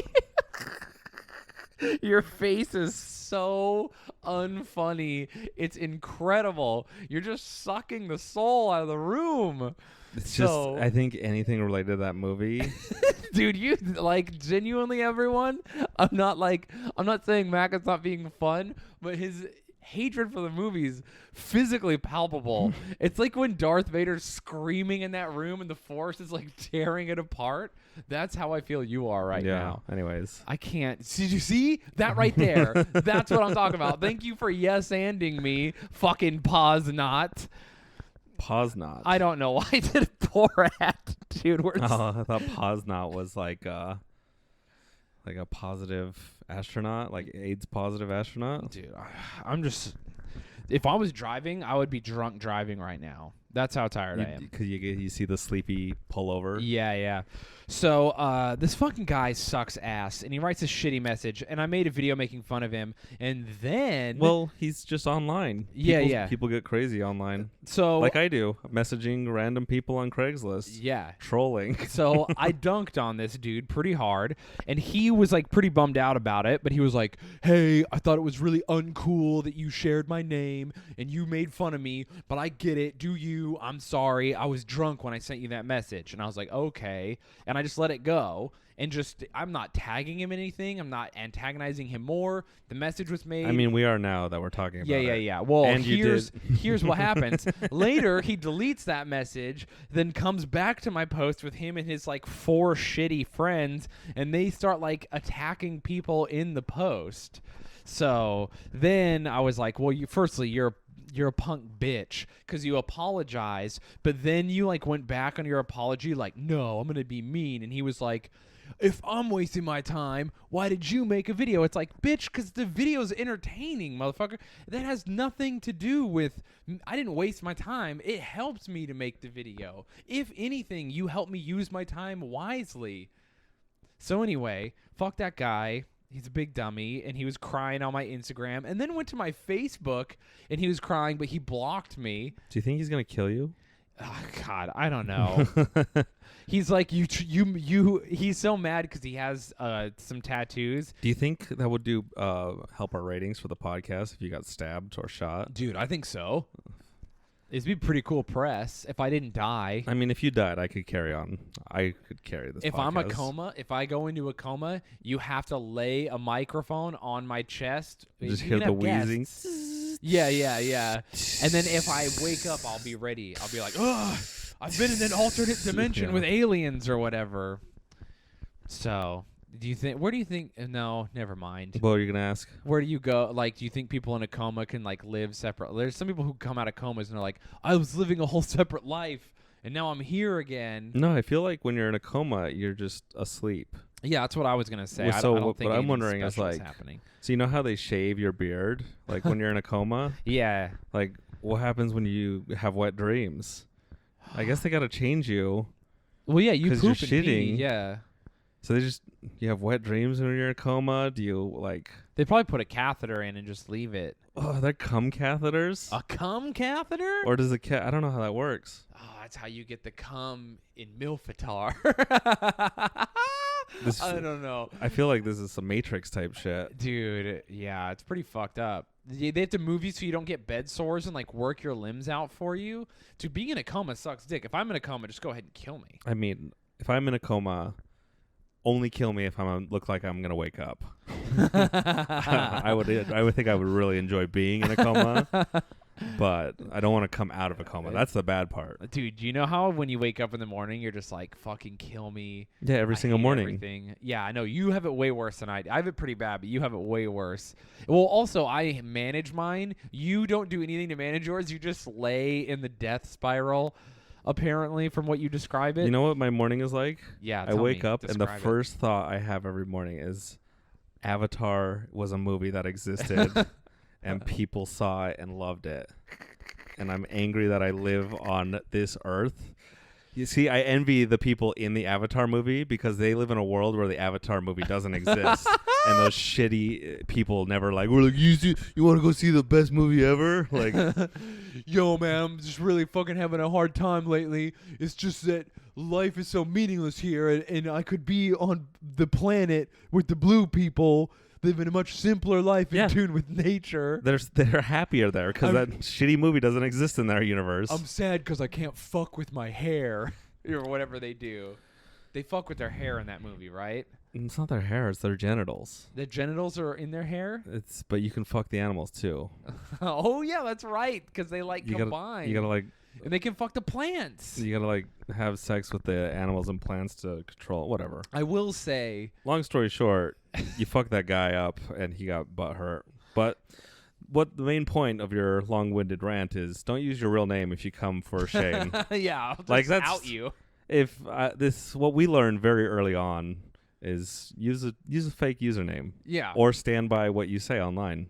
Your face is so unfunny. It's incredible. You're just sucking the soul out of the room. It's just, I think anything related to that movie. Dude, you like genuinely everyone. I'm not saying Mac is not being fun, but his hatred for the movie's physically palpable. It's like when Darth Vader's screaming in that room and the Force is like tearing it apart. That's how I feel you are right now. Anyways. I can't. Did you see that right there? That's what I'm talking about. Thank you for yes-anding me. Fucking pause not. Pause not. I don't know why I did a Borat, dude. I thought pause not was like a positive astronaut, like AIDS positive astronaut. Dude, I'm just. If I was driving, I would be drunk driving right now. That's how tired I am. Because you see the sleepy pullover. Yeah. So this fucking guy sucks ass, and he writes a shitty message, and I made a video making fun of him, and then... Well, he's just online. People get crazy online. So like I do, messaging random people on Craigslist. Yeah. Trolling. So I dunked on this dude pretty hard, and he was like pretty bummed out about it, but he was like, hey, I thought it was really uncool that you shared my name, and you made fun of me, but I get it. Do you? I'm sorry. I was drunk when I sent you that message. And I was like, okay. And I just let it go. And I'm not tagging him in anything. I'm not antagonizing him more. The message was made. I mean, we are now that we're talking about it. Yeah. Well, and here's what happens. Later, he deletes that message, then comes back to my post with him and his like 4 shitty friends, and they start like attacking people in the post. So then I was like, well, you're a punk bitch because you apologized, but then you like went back on your apology like, no, I'm gonna be mean. And he was like, if I'm wasting my time, why did you make a video? It's like, bitch, because the video's entertaining, motherfucker. That has nothing to do with, I didn't waste my time. It helps me to make the video. If anything, you help me use my time wisely. So anyway, fuck that guy. He's a big dummy, and he was crying on my Instagram, and then went to my Facebook, and he was crying, but he blocked me. Do you think he's gonna kill you? Oh, God, I don't know. He's like, he's so mad because he has some tattoos. Do you think that would do help our ratings for the podcast if you got stabbed or shot? Dude, I think so. It'd be pretty cool press if I didn't die. I mean, if you died, I could carry on. I could carry this If podcast. if I go into a coma, you have to lay a microphone on my chest. Just You hear can the have wheezing. guests. Yeah. And then if I wake up, I'll be ready. I'll be like, ugh, I've been in an alternate dimension with aliens or whatever. So, where do you think, no, never mind. What are you gonna ask? Where do you go? Like, do you think people in a coma can, like, live separate? There's some people who come out of comas and they're like, I was living a whole separate life, and now I'm here again. No, I feel like when you're in a coma, you're just asleep. Yeah, that's what I was gonna say. Well, I so don't think what I'm anything wondering is, special like, happening. So you know how they shave your beard, like when you're in a coma? Yeah. Like, what happens when you have wet dreams? I guess they gotta change you. Well, yeah, you 'Cause poop you're and pee. shitting. Yeah. So you have wet dreams when you're in a coma? Do you like? They probably put a catheter in and just leave it. Oh, they're cum catheters. A cum catheter? Or does the I don't know how that works. Oh, that's how you get the cum in Milfitar. I don't know. I feel like this is some Matrix type shit. Dude, yeah, it's pretty fucked up. They have to move you so you don't get bed sores and, like, work your limbs out for you. Dude, being in a coma sucks dick. If I'm in a coma, just go ahead and kill me. I mean, if I'm in a coma, only kill me if I look like I'm gonna wake up. I would think I would really enjoy being in a coma, but I don't want to come out of a coma. That's the bad part. Dude, you know how when you wake up in the morning, you're just like, fucking kill me. Yeah, every I single hate morning. everything. Yeah, I know. You have it way worse than I do. I have it pretty bad, but you have it way worse. Well, also, I manage mine. You don't do anything to manage yours. You just lay in the death spiral, apparently, from what you describe it. You know what my morning is like? Yeah, I tell wake me. up and the Describe it. first thought I have every morning is Avatar was a movie that existed and people saw it and loved it. And I'm angry that I live on this earth. You see, I envy the people in the Avatar movie because they live in a world where the Avatar movie doesn't exist. And those shitty people never we're like, you want to go see the best movie ever? Like, Yo, man, I'm just really fucking having a hard time lately. It's just that life is so meaningless here, and I could be on the planet with the blue people living a much simpler life in tune with nature. they're happier there because that shitty movie doesn't exist in their universe. I'm sad because I can't fuck with my hair or whatever they do. They fuck with their hair in that movie, right? It's not their hair; it's their genitals. The genitals are in their hair? But you can fuck the animals too. Oh, yeah, that's right, because they combine. You gotta and they can fuck the plants. You gotta have sex with the animals and plants to control whatever. I will say. Long story short, you fuck that guy up and he got butt hurt. But what the main point of your long-winded rant is: don't use your real name if you come for Shayne. Yeah, I'll just that's out you. If what we learned very early on is use a fake username. Yeah. Or stand by what you say online.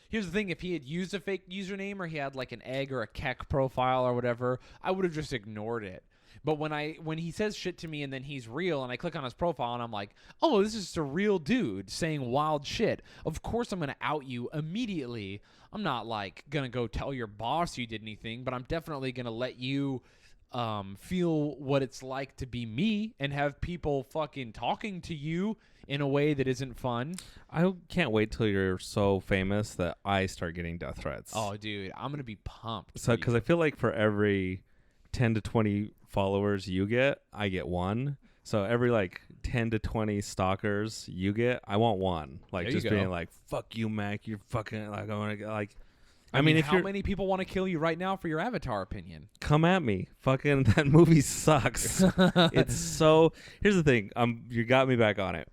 Here's the thing, if he had used a fake username or he had like an egg or a kek profile or whatever, I would have just ignored it. But when he says shit to me and then he's real and I click on his profile and I'm like, oh, this is just a real dude saying wild shit. Of course I'm going to out you immediately. I'm not like going to go tell your boss you did anything, but I'm definitely going to let you feel what it's like to be me and have people fucking talking to you in a way that isn't fun. I can't wait till you're so famous that I start getting death threats. Oh, dude, I'm going to be pumped. So, because I feel like for every 10 to 20 followers you get, I get one. So every 10 to 20 stalkers you get, I want one. Just being like, fuck you, Mac. You're fucking I want to I mean, if how many people want to kill you right now for your Avatar opinion? Come at me. Fucking that movie sucks. It's so. Here's the thing. You got me back on it.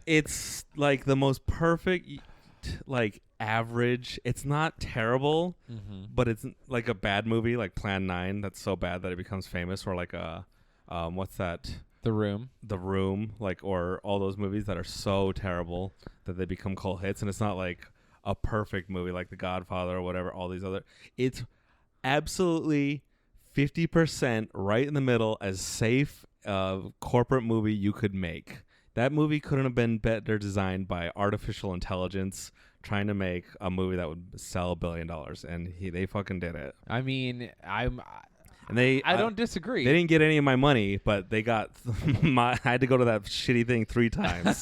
It's the most perfect, average. It's not terrible, but it's a bad movie, like Plan 9. That's so bad that it becomes famous. Or what's that? The Room. The Room, like, or all those movies that are so terrible that they become cult hits, and it's not like a perfect movie like The Godfather or whatever. All these other, it's absolutely 50% right in the middle, as safe corporate movie you could make. That movie couldn't have been better designed by artificial intelligence trying to make a movie that would sell $1 billion, and they fucking did it. I mean, I don't disagree. They didn't get any of my money, but they got I had to go to that shitty thing 3 times.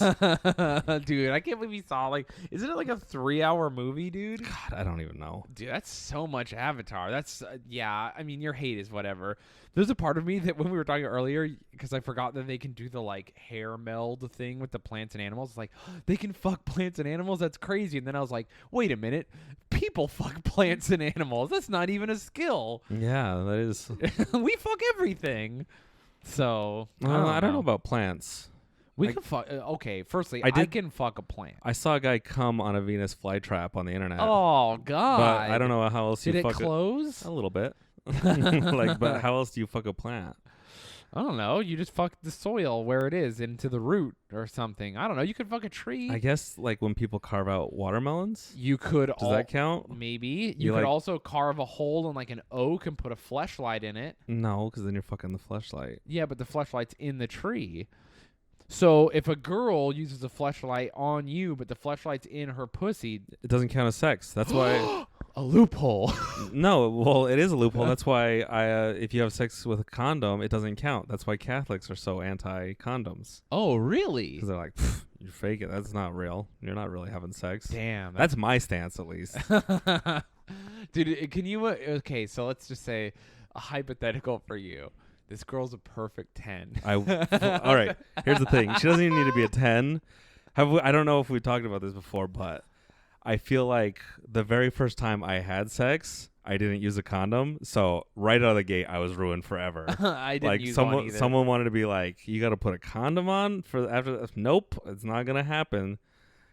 Dude, I can't believe you saw, like, isn't it like a 3-hour movie, dude? God, I don't even know. Dude, that's so much Avatar. That's, yeah, I mean, your hate is whatever. There's a part of me that when we were talking earlier, because I forgot that they can do the, like, hair meld thing with the plants and animals. It's like, they can fuck plants and animals? That's crazy. And then I was like, wait a minute. People fuck plants and animals. That's not even a skill. Yeah, that is. We fuck everything. So, I don't know about plants. We can fuck. Okay, firstly, I can fuck a plant. I saw a guy come on a Venus flytrap on the internet. Oh, God. But I don't know how else Did you it fuck close? A little bit. Like, but how else do you fuck a plant? I don't know. You just fuck the soil where it is into the root or something. I don't know. You could fuck a tree. I guess like when people carve out watermelons. You could. Does that count? Maybe. You could also carve a hole in like an oak and put a fleshlight in it. No, because then you're fucking the fleshlight. Yeah, but the fleshlight's in the tree. So if a girl uses a fleshlight on you, but the fleshlight's in her pussy, it doesn't count as sex. That's why. A loophole. No, well, it is a loophole. That's why if you have sex with a condom, it doesn't count. That's why Catholics are so anti-condoms. Oh, really? Because they're like, you fake it. That's not real. You're not really having sex. Damn. That's my stance, at least. Dude, can you... okay, so let's just say a hypothetical for you. This girl's a perfect 10. All right, here's the thing. She doesn't even need to be a 10. I don't know if we've talked about this before, but I feel like the very first time I had sex, I didn't use a condom. So right out of the gate, I was ruined forever. I didn't use one either. Someone wanted to be like, you got to put a condom on for after that. Nope, it's not going to happen.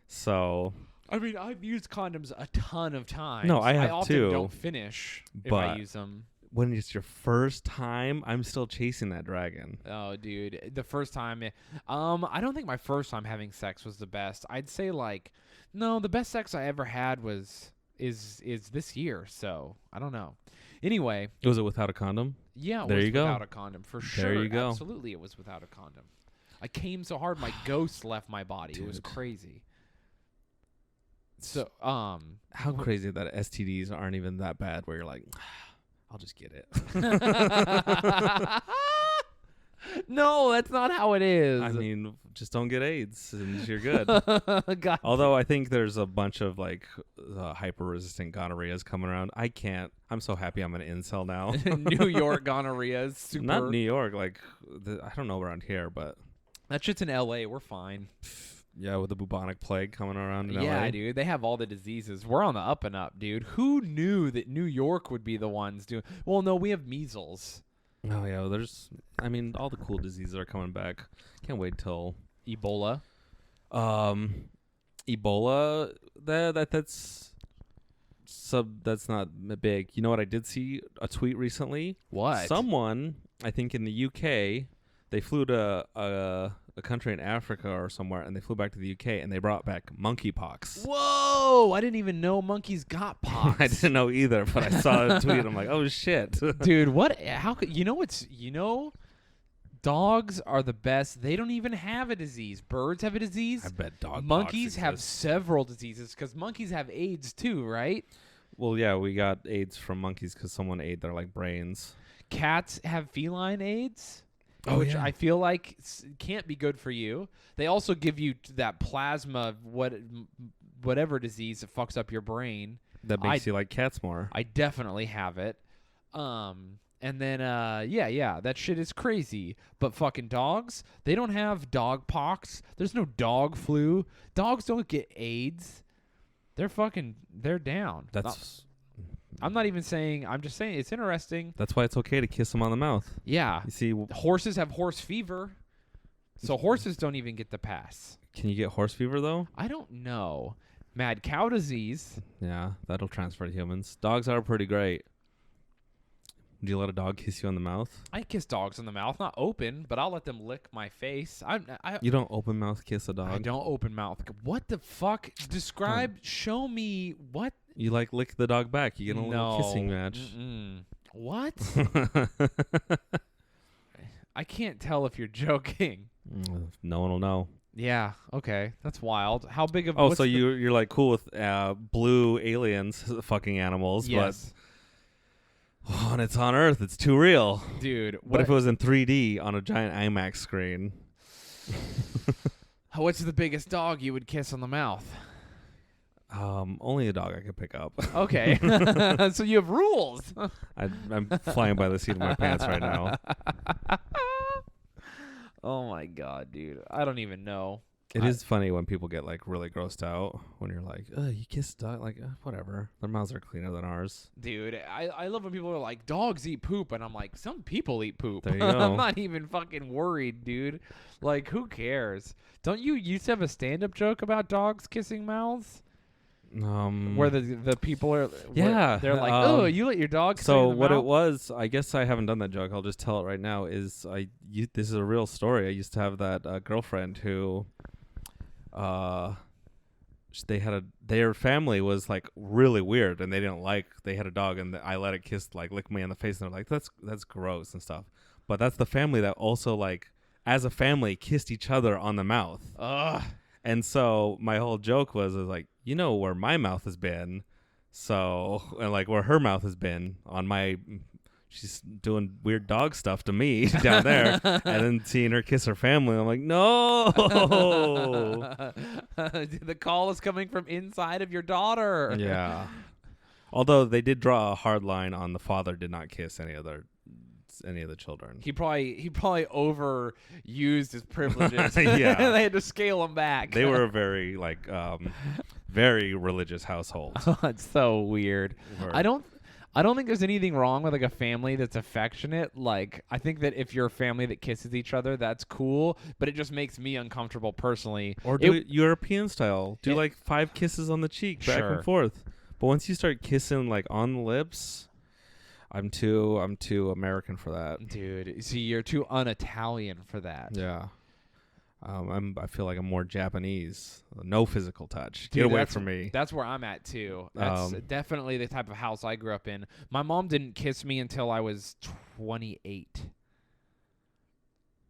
So... I mean, I've used condoms a ton of times. No, I have I often too. don't finish if But I use them. When it's your first time, I'm still chasing that dragon. Oh, dude, the first time, I don't think my first time having sex was the best. I'd say like, no, the best sex I ever had is this year. So I don't know. Anyway, Was it without a condom? yeah, it There was you go. without a condom for sure. There you go. Absolutely, it was without a condom. I came so hard, my ghost left my body. It was Dude. crazy. So, How crazy that STDs aren't even that bad where you're like, I'll just get it. no, that's not how it is. I mean, just don't get AIDS and you're good. God. Although I think there's a bunch of like hyper-resistant gonorrheas coming around. I'm so happy I'm an incel now. New York gonorrhea is super. Not New York. Like, I don't know around here, but. That shit's in LA. We're fine. Yeah, with the bubonic plague coming around in Yeah, LA. dude. They have all the diseases. We're on the up and up, dude. Who knew that New York would be the ones doing... Well, no, we have measles. Oh, yeah. All the cool diseases are coming back. Can't wait till... Ebola. Ebola, that's not big. You know what? I did see a tweet recently. What? Someone, I think in the UK, they flew to a country in Africa or somewhere, and they flew back to the UK, and they brought back monkeypox. Whoa! I didn't even know monkeys got pox. I didn't know either, but I saw a tweet. I'm like, oh shit, dude. What? How could you know? Dogs are the best. They don't even have a disease. Birds have a disease. I bet monkeys have several diseases because monkeys have AIDS too, right? Well, yeah, we got AIDS from monkeys because someone ate their Cats brains. have feline AIDS. Oh, which yeah. I feel like can't be good for you. They also give you that plasma, whatever disease that fucks up your brain. That makes you like cats more. I definitely have it. And then, yeah, that shit is crazy. But fucking dogs, they don't have dog pox. There's no dog flu. Dogs don't get AIDS. They're down. I'm not even saying, I'm just saying it's interesting. That's why it's okay to kiss them on the mouth. Yeah. You see, horses have horse fever. So horses don't even get the pass. Can you get horse fever, though? I don't know. Mad cow disease. Yeah, that'll transfer to humans. Dogs are pretty great. Would you let a dog kiss you on the mouth? I kiss dogs in the mouth, not open, but I'll let them lick my face. You don't open mouth kiss a dog? I don't open mouth. What the fuck? Describe, show me what? You like lick the dog back. You get a little kissing match. What? I can't tell if you're joking. No one will know. Yeah, okay. That's wild. How big of... Oh, so you're like cool with blue aliens fucking animals, yes. but when it's on Earth, it's too real. Dude. What if it was in 3D on a giant IMAX screen? What's the biggest dog you would kiss on the mouth? Only a dog I could pick up. Okay. So you have rules. I'm flying by the seat of my pants right now. Oh my god, dude. I don't even know. It is funny when people get like really grossed out when you're like, you kiss a dog, like whatever. Their mouths are cleaner than ours. Dude, I love when people are like, dogs eat poop, and I'm like, some people eat poop. There you go. I'm not even fucking worried, dude. Like, who cares? Don't you used to have a stand-up joke about dogs kissing mouths? Where the people are, they're like, oh, you let your dog kiss so in the what mouth? it was, I guess I haven't done that joke, I'll just tell it right now, is this is a real story. I used to have that girlfriend who their family was like really weird, and they had a dog, and I let it lick me in the face, and they're like, that's gross and stuff. But that's the family that also like as a family kissed each other on the mouth. And so my whole joke was like, you know where my mouth has been, so, and like where her mouth has been on my, she's doing weird dog stuff to me down there, and then seeing her kiss her family, I'm like, no. The call is coming from inside of your daughter. Yeah. Although they did draw a hard line on the father did not kiss any of the children. He probably overused his privileges. Yeah. They had to scale him back. They were a very very religious household. It's so weird. I don't think there's anything wrong with like a family that's affectionate. Like, I think that if you're a family that kisses each other, that's cool, but it just makes me uncomfortable personally. Or do it European style. Do like 5 kisses on the cheek back and forth. But once you start kissing like on the lips, I'm too American for that. Dude, see, you're too un-Italian for that. Yeah. I feel like I'm more Japanese. No physical touch. Dude, Get away from me. That's where I'm at too. That's definitely the type of house I grew up in. My mom didn't kiss me until I was 28.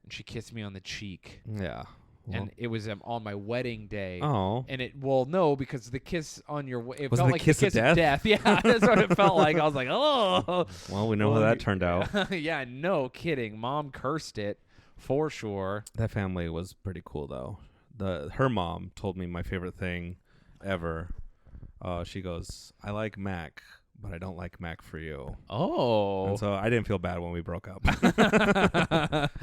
And she kissed me on the cheek. Yeah. Well. And it was on my wedding day. Oh. And no, because the kiss on your it was felt the like kiss the kiss of death? Yeah, that's what it felt like. I was like, oh. Well, we know how that turned out. Yeah, no kidding. Mom cursed it for sure. That family was pretty cool though. Her mom told me my favorite thing ever. She goes, I like Mac, but I don't like Mac for you. Oh. And so I didn't feel bad when we broke up.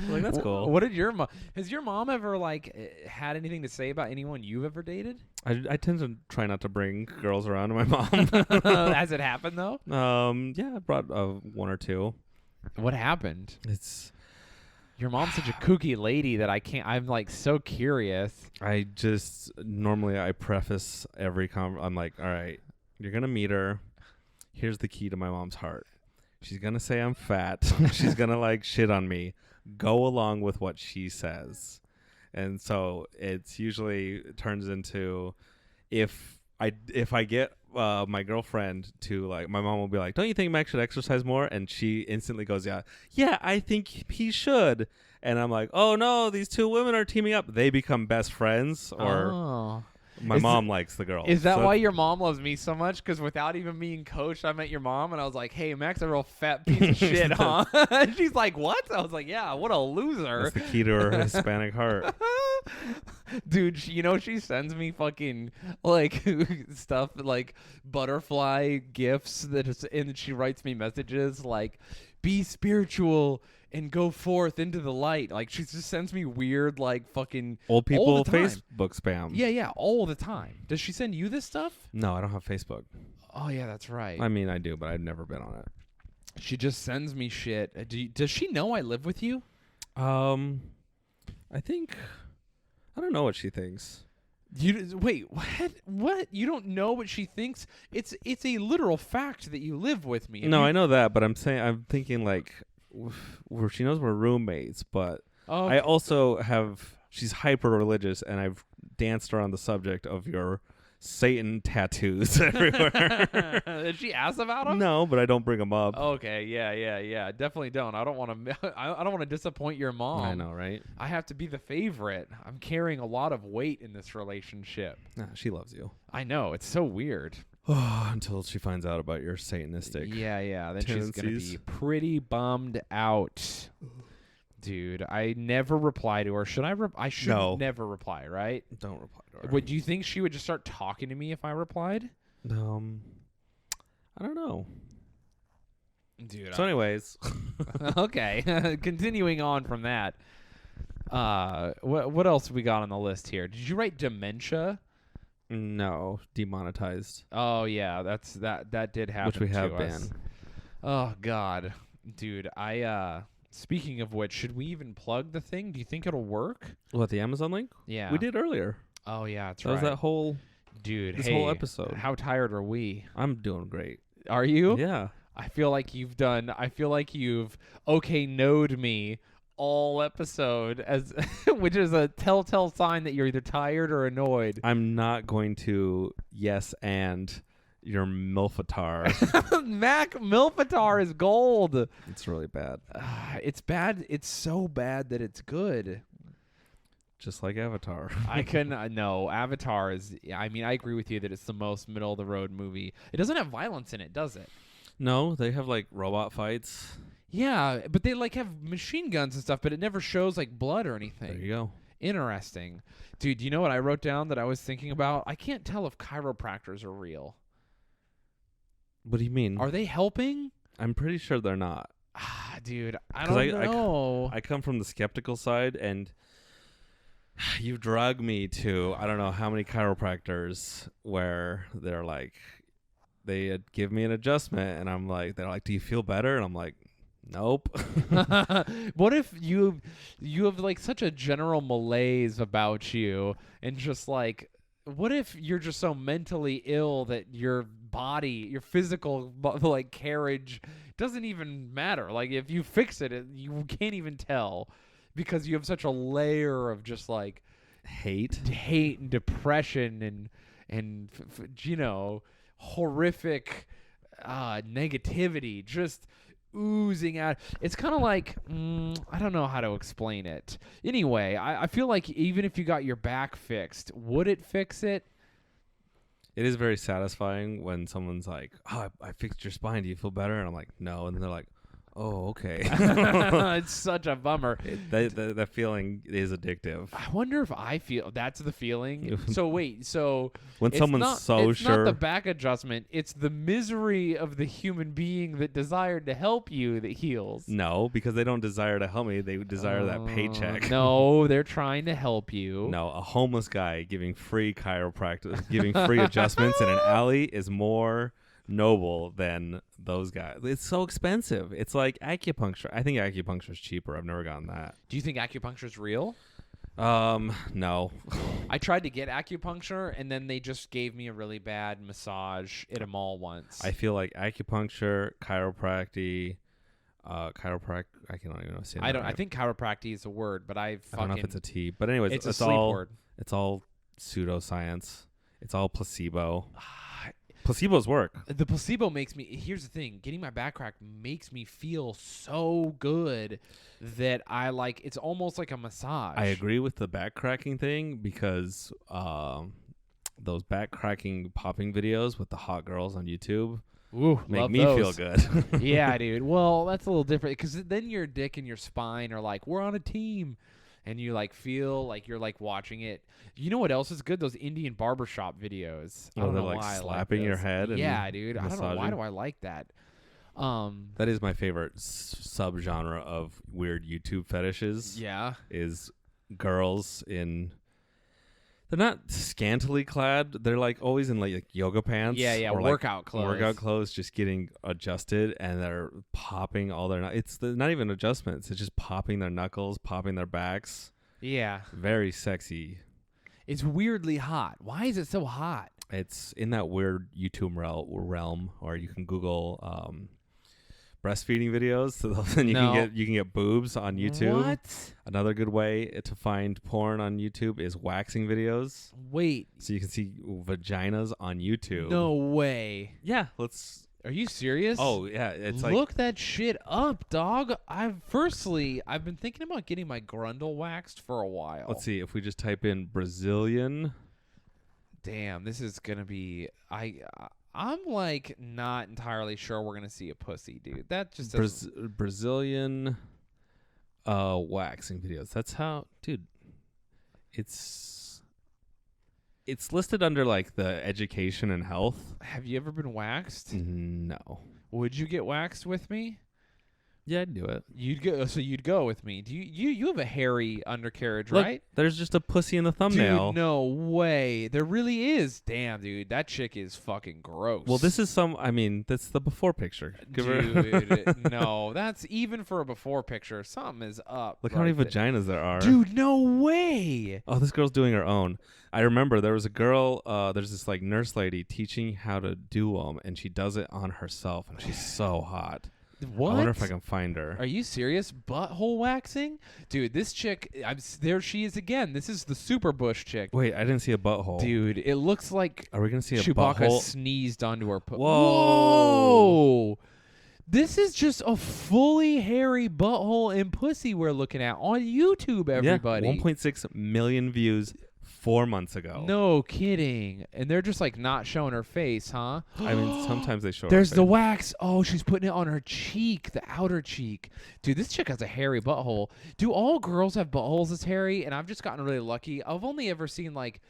Like, that's cool. What did your mom... Has your mom ever, like, had anything to say about anyone you've ever dated? I tend to try not to bring girls around to my mom. Has it happened, though? Yeah, I brought 1 or 2. What happened? It's... Your mom's such a kooky lady that I'm, like, so curious. I just... Normally, I preface every... I'm like, all right, you're going to meet her. Here's the key to my mom's heart. She's going to say I'm fat. She's going to like shit on me. Go along with what she says. And so it's usually turns into if I get my girlfriend to like, my mom will be like, don't you think Max should exercise more? And she instantly goes, yeah, I think he should. And I'm like, oh no, these 2 women are teaming up. They become best friends or... My mom likes the girl. Is that why your mom loves me so much? Because without even being coached, I met your mom, and I was like, hey, Mac's a real fat piece of shit, huh? And she's like, what? I was like, yeah, what a loser. That's the key to her Hispanic heart. Dude, she sends me fucking, like, stuff, like, butterfly gifts, and she writes me messages like, be spiritual and go forth into the light. Like, she just sends me weird, like, fucking... Old people Facebook spam. Yeah, all the time. Does she send you this stuff? No, I don't have Facebook. Oh, yeah, that's right. I mean, I do, but I've never been on it. She just sends me shit. Does she know I live with you? I think... I don't know what she thinks. You wait, what? What? You don't know what she thinks? It's a literal fact that you live with me. No, I know that, but I'm thinking like, where she knows we're roommates, but I also have. She's hyper religious, and I've danced around the subject of your Satan tattoos everywhere. Did she ask about them? No, but I don't bring them up. Okay, yeah. Definitely don't. I don't want to. I don't want to disappoint your mom. I know, right? I have to be the favorite. I'm carrying a lot of weight in this relationship. Nah, she loves you. I know. It's so weird. Until she finds out about your Satanistic. Yeah. Then tendencies. she's gonna be pretty bummed out. Dude, I never reply to her. Should I? I should never reply, right? Don't reply to her. Would you think she would just start talking to me if I replied? I don't know. Dude. So, anyways, okay. Continuing on from that. What else we got on the list here? Did you write dementia? no, demonetized, Oh yeah, that did happen. which we have to us. banned. Oh God, dude. Speaking of which, should we even plug the thing? Do you think it'll work? What, the Amazon link? Yeah. We did earlier. Oh yeah, that's That right. was that whole Dude, this hey, whole episode. How tired are we? I'm doing great. Are you? Yeah. I feel like you've okay knowed me all episode as which is a telltale sign that you're either tired or annoyed. I'm not going to yes and your Milfatar. Mac Milfatar is gold. It's really bad. It's bad. It's so bad that it's good. Just like Avatar. I couldn't. No, Avatar is. I mean, I agree with you that it's the most middle of the road movie. It doesn't have violence in it, does it? No, they have like robot fights. Yeah, but they like have machine guns and stuff, but it never shows like blood or anything. There you go. Interesting. Dude, you know what I wrote down that I was thinking about? I can't tell if chiropractors are real. What do you mean? Are they helping? I'm pretty sure they're not. Dude, I don't know. I come from the skeptical side, and you drug me to I don't know how many chiropractors where they're like, they give me an adjustment, and I'm like, they're like, do you feel better? And I'm like, nope. What if you have like such a general malaise about you, and just like, what if you're just so mentally ill that your body, your physical like carriage doesn't even matter? Like if you fix it, you can't even tell because you have such a layer of just like hate and depression and you know, horrific negativity just oozing out. It's kind of like I don't know how to explain it. Anyway, I feel like even if you got your back fixed, would it fix it? It is very satisfying when someone's like, oh, I fixed your spine, do you feel better? And I'm like, no. And then they're like, oh, okay. It's such a bummer. That feeling is addictive. I wonder if I feel that's the feeling. So wait, so when someone's it's sure, not the back adjustment, it's the misery of the human being that desired to help you that heals. No, because they don't desire to help me. They desire that paycheck. No, they're trying to help you. No, a homeless guy giving free chiropractic, giving free adjustments in an alley is more noble than those guys. It's so expensive. It's like acupuncture. I think acupuncture is cheaper. I've never gotten that. Do you think acupuncture is real? No. I tried to get acupuncture, and then they just gave me a really bad massage at a mall once. I feel like acupuncture, chiropractic. I cannot even say. I think chiropractic is a word, but I don't know if it's a T. But anyways, it's a sleep word. It's all pseudoscience. It's all placebo. Placebos work. The placebo makes me. Here's the thing: getting my back cracked makes me feel so good that I like. It's almost like a massage. I agree with the back cracking thing because those back cracking popping videos with the hot girls on YouTube make me feel good. Yeah, dude. Well, that's a little different because then your dick and your spine are like, we're on a team. And you like feel like you're like watching it. You know what else is good? Those Indian barbershop videos. I don't know like why slapping your head. Yeah, dude. Massaging. I don't know why do I like that. That is my favorite subgenre of weird YouTube fetishes. Yeah, is girls in. They're not scantily clad. They're like always in like yoga pants. Yeah, or workout clothes. Workout clothes, just getting adjusted, and they're popping all their. It's not even adjustments. It's just popping their knuckles, popping their backs. Yeah, very sexy. It's weirdly hot. Why is it so hot? It's in that weird YouTube realm, or you can Google breastfeeding videos, so then you can get boobs on YouTube. What? Another good way to find porn on YouTube is waxing videos. Wait. So you can see vaginas on YouTube. No way. Yeah, let's. Are you serious? Oh yeah, it's like look that shit up, dog. I've been thinking about getting my grundle waxed for a while. let's see if we just type in Brazilian. Damn, this is gonna be. I'm like not entirely sure we're gonna see a pussy, dude. That just Brazilian waxing videos. That's how, dude. It's listed under like the education and health. Have you ever been waxed? No. Would you get waxed with me? Yeah, I'd do it. You'd go. So you'd go with me. Do you have a hairy undercarriage, Look, right? there's just a pussy in the thumbnail. Dude, no way. There really is. Damn, dude, that chick is fucking gross. Well, this is that's the before picture. Dude, no, that's even for a before picture. Something is up. Look how many vaginas there are. Dude, no way. Oh, this girl's doing her own. I remember there was a girl, there's this like nurse lady teaching how to do them, and she does it on herself, and she's so hot. What? I wonder if I can find her. Are you serious? Butthole waxing? Dude, this chick, there she is again. This is the Super Bush chick. Wait, I didn't see a butthole. Dude, it looks like Are we going to see a Chewbacca butthole? sneezed onto her. Whoa. This is just a fully hairy butthole and pussy we're looking at on YouTube, everybody. Yeah, 1.6 million views 4 months ago. No kidding. And they're just like not showing her face, huh? I mean, sometimes they show There's her the face. wax. Oh, she's putting it on her cheek, the outer cheek. Dude, this chick has a hairy butthole. Do all girls have buttholes this hairy? And I've just gotten really lucky. I've only ever seen like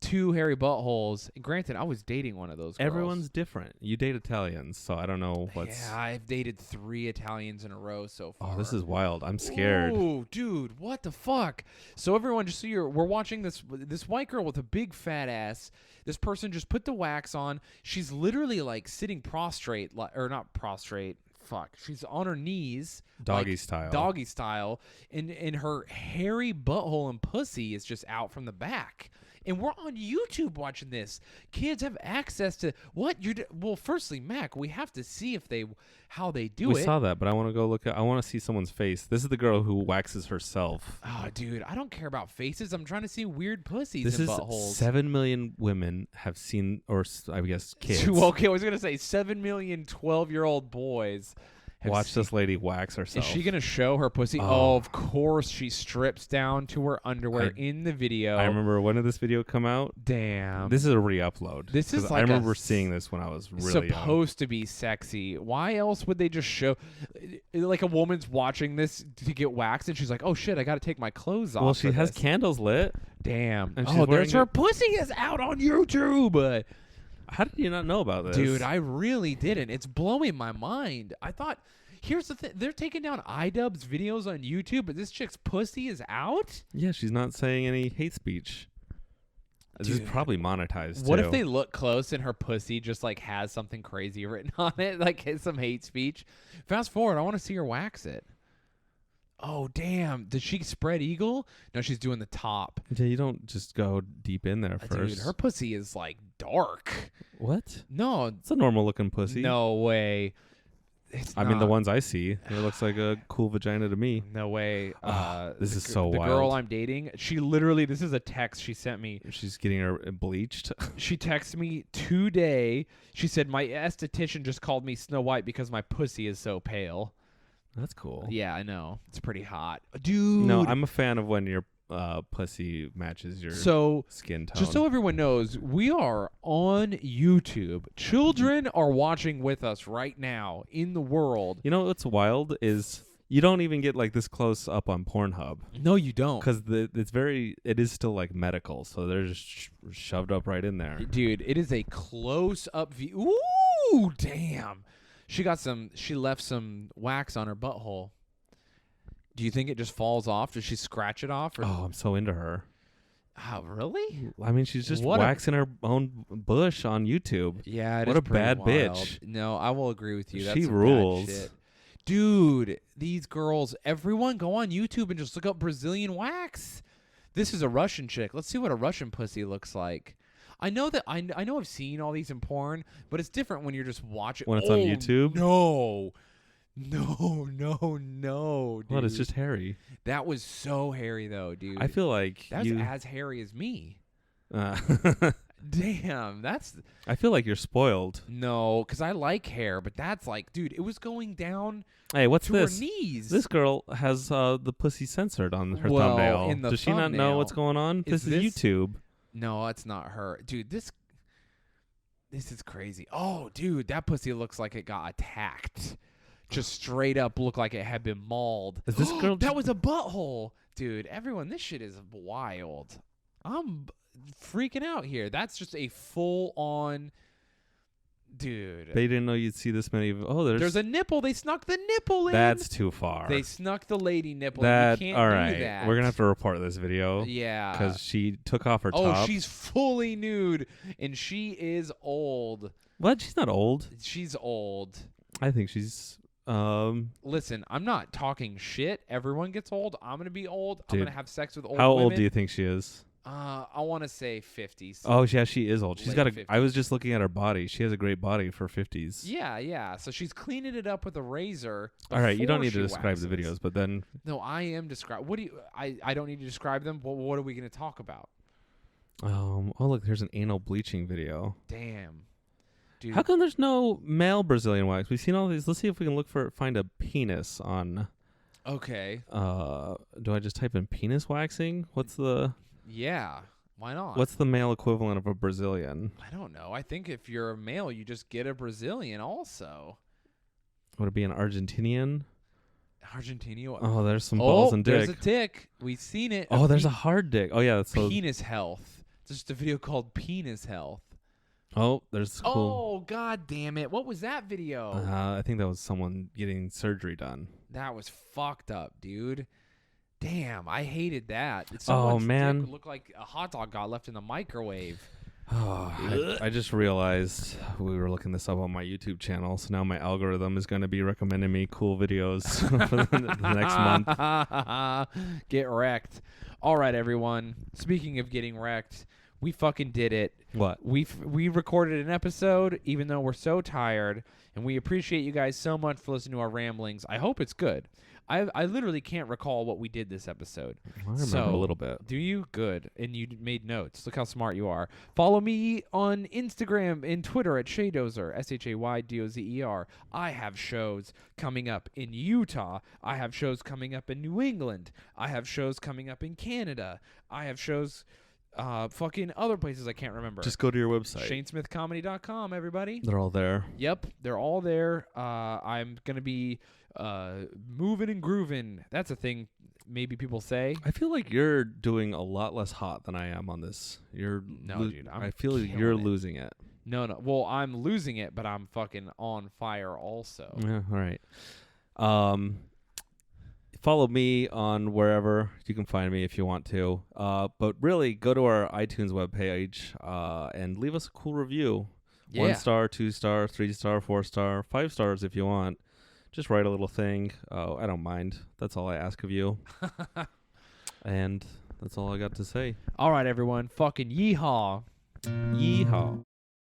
2 hairy buttholes. And granted, I was dating one of those girls. Everyone's different. You date Italians, so I don't know what's... Yeah, I've dated 3 Italians in a row so far. Oh, this is wild. I'm scared. Oh, dude, what the fuck? So everyone, just so we're watching this white girl with a big fat ass. This person just put the wax on. She's literally like sitting prostrate, or not prostrate. Fuck. She's on her knees. Doggy style. Doggy style. And her hairy butthole and pussy is just out from the back. And we're on YouTube watching this. Kids have access to what you well. Firstly, Mac, we have to see how they do it. We saw that, but I want to go look at. I want to see someone's face. This is the girl who waxes herself. Oh, dude, I don't care about faces. I'm trying to see weird pussies This and is buttholes. 7 million women have seen, or I guess kids. Okay, I was gonna say 7 million 12-year-old boys. Watch this lady wax herself. Is she gonna show her pussy? Oh, of course. She strips down to her underwear in the video. I remember, when did this video come out? Damn. This is a re-upload. This is like I remember seeing this when I was really supposed to be sexy. Why else would they just show like a woman's watching this to get waxed and she's like, oh shit, I gotta take my clothes off. Well, she has this. candles lit. Damn. And she's Oh, wearing there's her pussy is out on YouTube. How did you not know about this? Dude, I really didn't. It's blowing my mind. I thought, here's the thing. They're taking down iDubbbz videos on YouTube, but this chick's pussy is out? Yeah, she's not saying any hate speech. This is probably monetized, What too. if they look close and her pussy just like has something crazy written on it, like some hate speech? Fast forward, I want to see her wax it. Oh, damn. Did she spread eagle? No, she's doing the top. Yeah, you don't just go deep in there first. Dude, her pussy is like dark. What? No. It's a normal looking pussy. No way. I mean, the ones I see, it looks like a cool vagina to me. No way. This is so wild. The girl I'm dating, she literally, this is a text she sent me. She's getting her bleached. She texted me today. She said, my esthetician just called me Snow White because my pussy is so pale. That's cool. Yeah, I know. It's pretty hot. Dude. No, I'm a fan of when your pussy matches your skin tone. Just so everyone knows, we are on YouTube. Children are watching with us right now in the world. You know what's wild is you don't even get like this close up on Pornhub. No, you don't. Because it is still like medical, so they're just shoved up right in there. Dude, it is a close up view. Ooh, damn. She left some wax on her butthole. Do you think it just falls off? Does she scratch it off? Or? Oh, I'm so into her. Oh, really? I mean, she's just waxing her own bush on YouTube. Yeah, what a bad wild. bitch. No, I will agree with you. That's she some rules. bad shit. Dude, these girls, everyone go on YouTube and just look up Brazilian wax. This is a Russian chick. Let's see what a Russian pussy looks like. I know that I know I've seen all these in porn, but it's different when you're just watching. When it's on YouTube? No, dude. What? It's just hairy. That was so hairy, though, dude. I feel like that's as hairy as me. Damn, that's. I feel like you're spoiled. No, because I like hair, but that's like, dude, it was going down. Hey, what's to this? her knees. This girl has the pussy censored on her Well, thumbnail. in the Does she not know thumbnail, what's going on? This is YouTube. No, it's not her, dude. This is crazy. Oh, dude, that pussy looks like it got attacked. Just straight up looked like it had been mauled. Is this girl? That was a butthole, dude. Everyone, this shit is wild. I'm freaking out here. That's just a full on. Dude, They didn't know you'd see this many. There's a nipple. They snuck the nipple in. That's too far. They snuck the lady nipple. That You can't all do right. that. We're gonna have to report this video. Yeah, because she took off her oh, top. she's fully nude, and she is old. What? She's not old. She's old. I think she's. Listen, I'm not talking shit. Everyone gets old. I'm gonna be old. I'm Dude, gonna have sex with old how women. old do you think she is? I want to say 50s. Oh yeah, she is old. She's Late got a. 50s. I was just looking at her body. She has a great body for 50s. Yeah. So she's cleaning it up with a razor. All right, you don't before need to she describe the waxes. videos, but then. No, I am describe. What do you? I don't need to describe them. What are we gonna talk about? Oh look, there's an anal bleaching video. Damn, dude. How come there's no male Brazilian wax? We've seen all these. Let's see if we can find a penis on. Okay. Do I just type in penis waxing? What's the Yeah. Why not? What's the male equivalent of a Brazilian? I don't know. I think if you're a male, you just get a Brazilian also. Would it be an Argentinian? Argentina. Oh, there's some balls and dick. There's a dick. We've seen it. Oh, there's a hard dick. Oh yeah, that's so. Penis health. There's just a video called Penis Health. Oh, there's cool. Oh, god damn it. What was that video? I think that was someone getting surgery done. That was fucked up, dude. Damn, I hated that. Man. Dick looked like a hot dog got left in the microwave. Oh, I just realized we were looking this up on my YouTube channel, so now my algorithm is going to be recommending me cool videos for the next month. Get wrecked. All right, everyone. Speaking of getting wrecked, we fucking did it. What? We recorded an episode, even though we're so tired, and we appreciate you guys so much for listening to our ramblings. I hope it's good. I literally can't recall what we did this episode. I remember a little bit. Do you? Good. And you made notes. Look how smart you are. Follow me on Instagram and Twitter at Shaydozer, SHAYDOZER. I have shows coming up in Utah. I have shows coming up in New England. I have shows coming up in Canada. I have shows fucking other places I can't remember. Just go to your website. ShayneSmithComedy.com, everybody. They're all there. Yep, they're all there. I'm going to be moving and grooving. That's a thing maybe people say. I feel like you're doing a lot less hot than I am on this. Dude. I feel like killing you're it. losing it. No. Well, I'm losing it, but I'm fucking on fire also. Yeah, all right. Follow me on wherever you can find me if you want to. But really, go to our iTunes webpage and leave us a cool review. Yeah. 1 star, 2 star, 3 star, 4 star, 5 stars if you want. Just write a little thing. Oh, I don't mind. That's all I ask of you. And that's all I got to say. All right, everyone. Fucking yeehaw. Yeehaw.